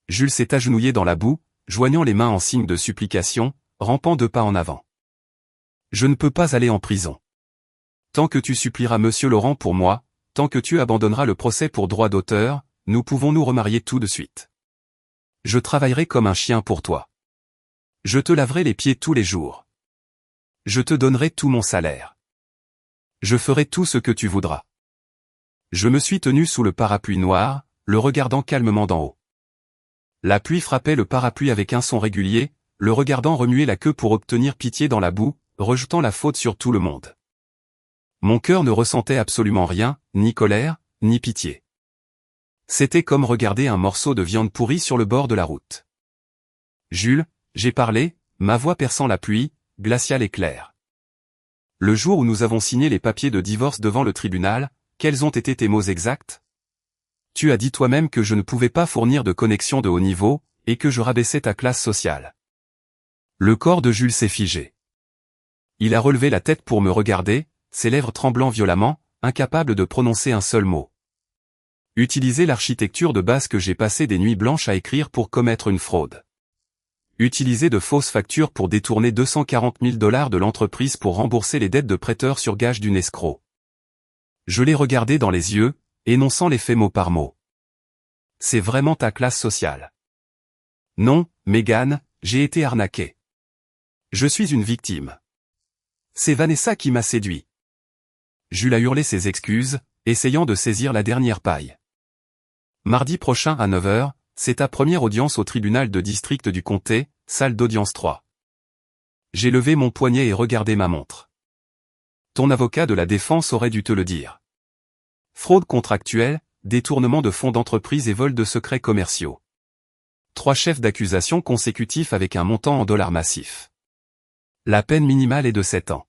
Jules s'est agenouillé dans la boue, joignant les mains en signe de supplication, rampant 2 pas en avant. Je ne peux pas aller en prison. Tant que tu supplieras Monsieur Laurent pour moi, tant que tu abandonneras le procès pour droit d'auteur, nous pouvons nous remarier tout de suite. Je travaillerai comme un chien pour toi. Je te laverai les pieds tous les jours. Je te donnerai tout mon salaire. Je ferai tout ce que tu voudras. Je me suis tenu sous le parapluie noir, le regardant calmement d'en haut. La pluie frappait le parapluie avec un son régulier, le regardant remuer la queue pour obtenir pitié dans la boue, rejetant la faute sur tout le monde. Mon cœur ne ressentait absolument rien, ni colère, ni pitié. C'était comme regarder un morceau de viande pourrie sur le bord de la route. Jules, j'ai parlé, ma voix perçant la pluie, glaciale et claire. Le jour où nous avons signé les papiers de divorce devant le tribunal, quels ont été tes mots exacts? Tu as dit toi-même que je ne pouvais pas fournir de connexion de haut niveau, et que je rabaissais ta classe sociale. Le corps de Jules s'est figé. Il a relevé la tête pour me regarder, ses lèvres tremblant violemment, incapable de prononcer un seul mot. Utiliser l'architecture de base que j'ai passé des nuits blanches à écrire pour commettre une fraude. Utiliser de fausses factures pour détourner 240 000 $ de l'entreprise pour rembourser les dettes de prêteurs sur gage d'une escroc. Je l'ai regardé dans les yeux, énonçant les faits mot par mot. C'est vraiment ta classe sociale. Non, Mégane, j'ai été arnaqué. Je suis une victime. C'est Vanessa qui m'a séduit. Jules a hurlé ses excuses, essayant de saisir la dernière paille. Mardi prochain à 9 h, c'est ta première audience au tribunal de district du comté, salle d'audience 3. J'ai levé mon poignet et regardé ma montre. Ton avocat de la défense aurait dû te le dire. Fraude contractuelle, détournement de fonds d'entreprise et vol de secrets commerciaux. 3 chefs d'accusation consécutifs avec un montant en dollars massifs. La peine minimale est de 7 ans.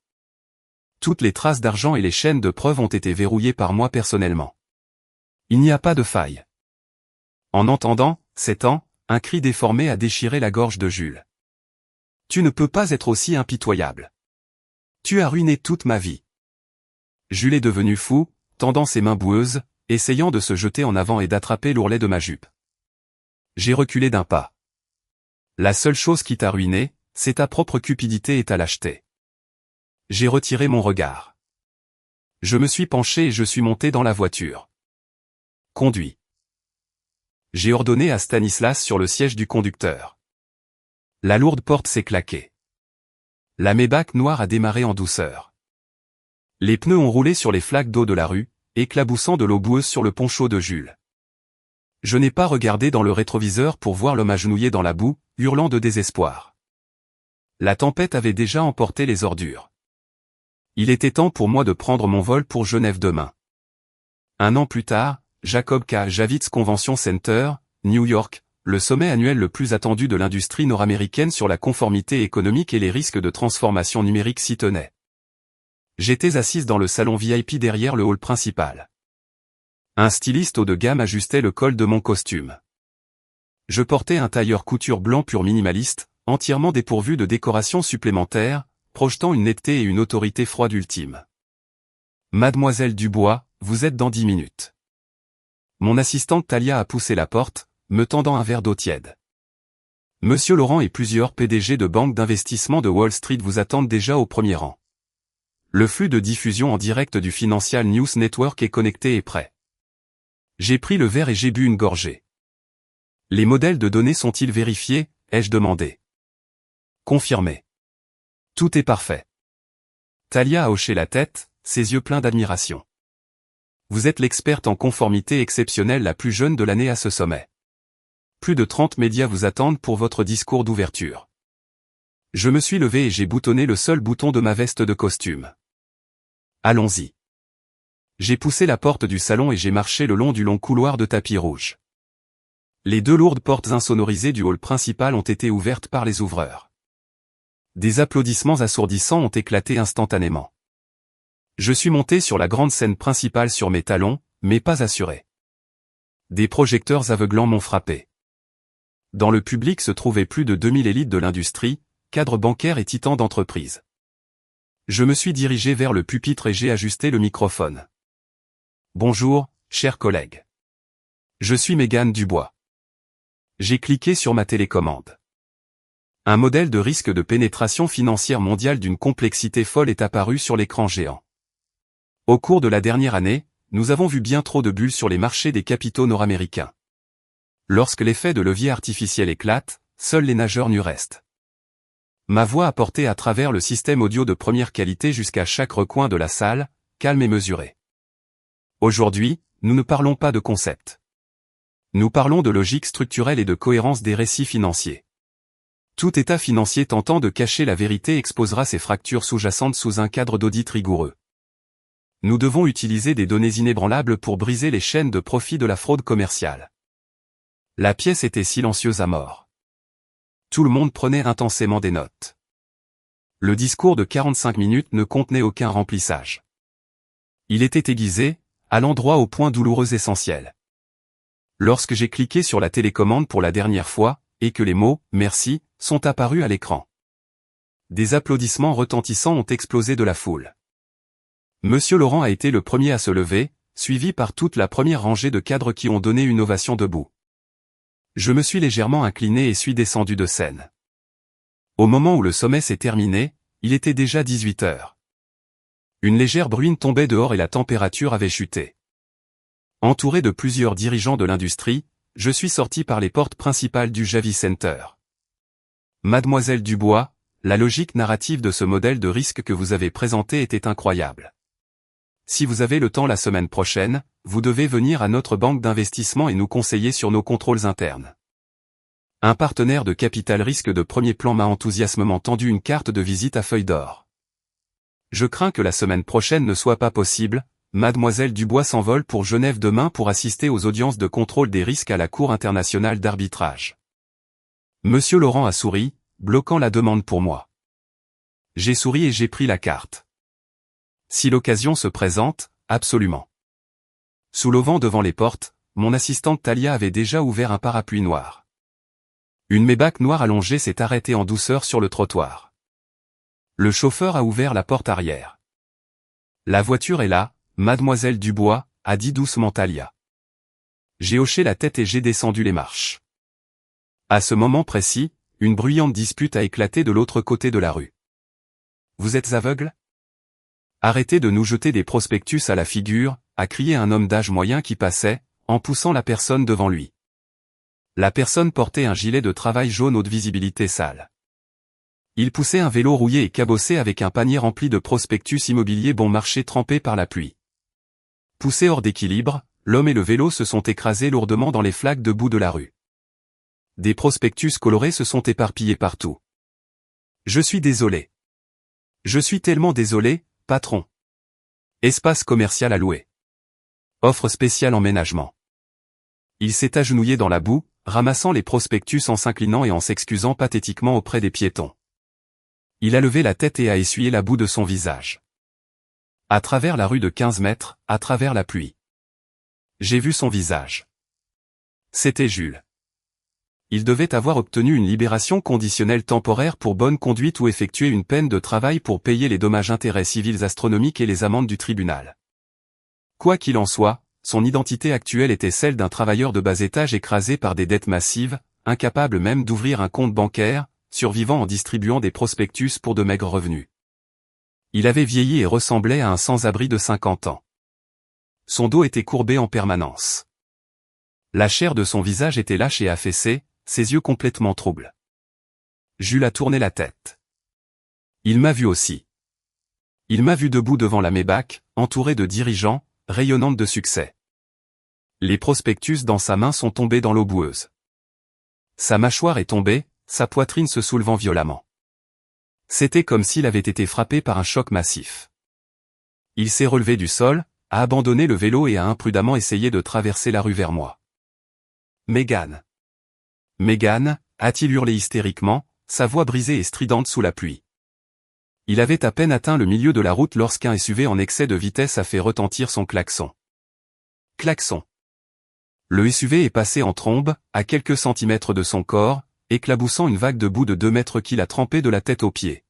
Toutes les traces d'argent et les chaînes de preuves ont été verrouillées par moi personnellement. Il n'y a pas de faille. En entendant, 7 ans, un cri déformé a déchiré la gorge de Jules. Tu ne peux pas être aussi impitoyable. Tu as ruiné toute ma vie. Jules est devenu fou, tendant ses mains boueuses, essayant de se jeter en avant et d'attraper l'ourlet de ma jupe. J'ai reculé d'un pas. La seule chose qui t'a ruiné, c'est ta propre cupidité et ta lâcheté. J'ai retiré mon regard. Je me suis penché et je suis monté dans la voiture. Conduis. J'ai ordonné à Stanislas sur le siège du conducteur. La lourde porte s'est claquée. La Maybach noire a démarré en douceur. Les pneus ont roulé sur les flaques d'eau de la rue, éclaboussant de l'eau boueuse sur le poncho de Jules. Je n'ai pas regardé dans le rétroviseur pour voir l'homme agenouillé dans la boue, hurlant de désespoir. La tempête avait déjà emporté les ordures. Il était temps pour moi de prendre mon vol pour Genève demain. Un an plus tard, Jacob K. Javits Convention Center, New York, le sommet annuel le plus attendu de l'industrie nord-américaine sur la conformité économique et les risques de transformation numérique s'y tenait. J'étais assise dans le salon VIP derrière le hall principal. Un styliste haut de gamme ajustait le col de mon costume. Je portais un tailleur couture blanc pur minimaliste, entièrement dépourvu de décorations supplémentaires, projetant une netteté et une autorité froide ultime. Mademoiselle Dubois, vous êtes dans 10 minutes. Mon assistante Talia a poussé la porte, me tendant un verre d'eau tiède. Monsieur Laurent et plusieurs PDG de banques d'investissement de Wall Street vous attendent déjà au premier rang. Le flux de diffusion en direct du Financial News Network est connecté et prêt. J'ai pris le verre et j'ai bu une gorgée. Les modèles de données sont-ils vérifiés, ai-je demandé. Confirmé. Tout est parfait. Talia a hoché la tête, ses yeux pleins d'admiration. Vous êtes l'experte en conformité exceptionnelle la plus jeune de l'année à ce sommet. Plus de 30 médias vous attendent pour votre discours d'ouverture. Je me suis levé et j'ai boutonné le seul bouton de ma veste de costume. Allons-y. J'ai poussé la porte du salon et j'ai marché le long du long couloir de tapis rouge. Les 2 lourdes portes insonorisées du hall principal ont été ouvertes par les ouvreurs. Des applaudissements assourdissants ont éclaté instantanément. Je suis monté sur la grande scène principale sur mes talons, mais pas assuré. Des projecteurs aveuglants m'ont frappé. Dans le public se trouvaient plus de 2000 élites de l'industrie, cadres bancaires et titans d'entreprise. Je me suis dirigé vers le pupitre et j'ai ajusté le microphone. Bonjour, chers collègues. Je suis Mégane Dubois. J'ai cliqué sur ma télécommande. Un modèle de risque de pénétration financière mondiale d'une complexité folle est apparu sur l'écran géant. Au cours de la dernière année, nous avons vu bien trop de bulles sur les marchés des capitaux nord-américains. Lorsque l'effet de levier artificiel éclate, seuls les nageurs nus restent. Ma voix a porté à travers le système audio de première qualité jusqu'à chaque recoin de la salle, calme et mesuré. Aujourd'hui, nous ne parlons pas de concept. Nous parlons de logique structurelle et de cohérence des récits financiers. Tout état financier tentant de cacher la vérité exposera ses fractures sous-jacentes sous un cadre d'audit rigoureux. Nous devons utiliser des données inébranlables pour briser les chaînes de profit de la fraude commerciale. La pièce était silencieuse à mort. Tout le monde prenait intensément des notes. Le discours de 45 minutes ne contenait aucun remplissage. Il était aiguisé, à l'endroit au point douloureux essentiel. Lorsque j'ai cliqué sur la télécommande pour la dernière fois, et que les mots « merci » sont apparus à l'écran. Des applaudissements retentissants ont explosé de la foule. Monsieur Laurent a été le premier à se lever, suivi par toute la première rangée de cadres qui ont donné une ovation debout. Je me suis légèrement incliné et suis descendu de scène. Au moment où le sommet s'est terminé, il était déjà 18 heures. Une légère bruine tombait dehors et la température avait chuté. Entouré de plusieurs dirigeants de l'industrie, je suis sorti par les portes principales du Javits Center. Mademoiselle Dubois, la logique narrative de ce modèle de risque que vous avez présenté était incroyable. Si vous avez le temps la semaine prochaine, vous devez venir à notre banque d'investissement et nous conseiller sur nos contrôles internes. Un partenaire de capital risque de premier plan m'a enthousiasmement tendu une carte de visite à feuille d'or. Je crains que la semaine prochaine ne soit pas possible. Mademoiselle Dubois s'envole pour Genève demain pour assister aux audiences de contrôle des risques à la Cour internationale d'arbitrage. Monsieur Laurent a souri, bloquant la demande pour moi. J'ai souri et j'ai pris la carte. Si l'occasion se présente, absolument. Sous l'auvent devant les portes, mon assistante Talia avait déjà ouvert un parapluie noir. Une Maybach noire allongée s'est arrêtée en douceur sur le trottoir. Le chauffeur a ouvert la porte arrière. La voiture est là, Mademoiselle Dubois, a dit doucement Talia. J'ai hoché la tête et j'ai descendu les marches. À ce moment précis, une bruyante dispute a éclaté de l'autre côté de la rue. Vous êtes aveugle ? Arrêtez de nous jeter des prospectus à la figure, a crié un homme d'âge moyen qui passait, en poussant la personne devant lui. La personne portait un gilet de travail jaune haute visibilité sale. Il poussait un vélo rouillé et cabossé avec un panier rempli de prospectus immobiliers bon marché trempés par la pluie. Poussé hors d'équilibre, l'homme et le vélo se sont écrasés lourdement dans les flaques de boue de la rue. Des prospectus colorés se sont éparpillés partout. Je suis désolé. Je suis tellement désolé, patron. Espace commercial à louer. Offre spéciale emménagement. Il s'est agenouillé dans la boue, ramassant les prospectus en s'inclinant et en s'excusant pathétiquement auprès des piétons. Il a levé la tête et a essuyé la boue de son visage. À travers la rue de 15 mètres, à travers la pluie. J'ai vu son visage. C'était Jules. Il devait avoir obtenu une libération conditionnelle temporaire pour bonne conduite ou effectuer une peine de travail pour payer les dommages-intérêts civils astronomiques et les amendes du tribunal. Quoi qu'il en soit, son identité actuelle était celle d'un travailleur de bas étage écrasé par des dettes massives, incapable même d'ouvrir un compte bancaire, survivant en distribuant des prospectus pour de maigres revenus. Il avait vieilli et ressemblait à un sans-abri de 50 ans. Son dos était courbé en permanence. La chair de son visage était lâche et affaissée, ses yeux complètement troubles. Jules a tourné la tête. Il m'a vu aussi. Il m'a vu debout devant la Maybach, entouré de dirigeants, rayonnante de succès. Les prospectus dans sa main sont tombés dans l'eau boueuse. Sa mâchoire est tombée, sa poitrine se soulevant violemment. C'était comme s'il avait été frappé par un choc massif. Il s'est relevé du sol, a abandonné le vélo et a imprudemment essayé de traverser la rue vers moi. Mégane. Mégane, a-t-il hurlé hystériquement, sa voix brisée et stridente sous la pluie. Il avait à peine atteint le milieu de la route lorsqu'un SUV en excès de vitesse a fait retentir son klaxon. Klaxon. Le SUV est passé en trombe, à quelques centimètres de son corps, éclaboussant une vague de boue de 2 mètres qui l'a trempé de la tête aux pieds.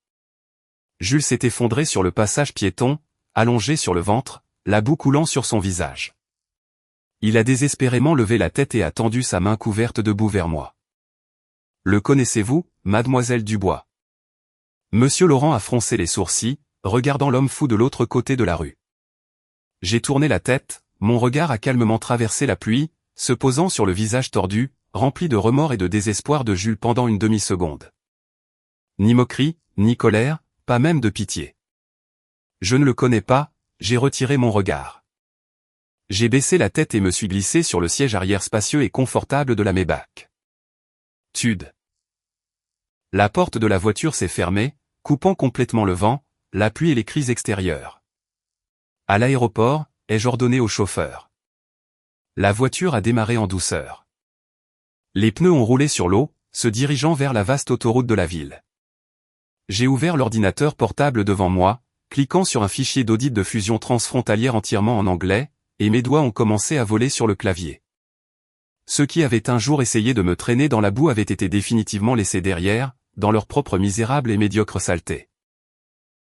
Jules s'est effondré sur le passage piéton, allongé sur le ventre, la boue coulant sur son visage. Il a désespérément levé la tête et a tendu sa main couverte de boue vers moi. Le connaissez-vous, mademoiselle Dubois? Monsieur Laurent a froncé les sourcils, regardant l'homme fou de l'autre côté de la rue. J'ai tourné la tête, mon regard a calmement traversé la pluie, se posant sur le visage tordu, rempli de remords et de désespoir de Jules pendant une demi-seconde. Ni moquerie, ni colère, pas même de pitié. Je ne le connais pas, j'ai retiré mon regard. J'ai baissé la tête et me suis glissé sur le siège arrière spacieux et confortable de la Maybach. Tude. La porte de la voiture s'est fermée, coupant complètement le vent, la pluie et les cris extérieurs. À l'aéroport, ai-je ordonné au chauffeur. La voiture a démarré en douceur. Les pneus ont roulé sur l'eau, se dirigeant vers la vaste autoroute de la ville. J'ai ouvert l'ordinateur portable devant moi, cliquant sur un fichier d'audit de fusion transfrontalière entièrement en anglais, et mes doigts ont commencé à voler sur le clavier. Ceux qui avaient un jour essayé de me traîner dans la boue avaient été définitivement laissés derrière, dans leur propre misérable et médiocre saleté.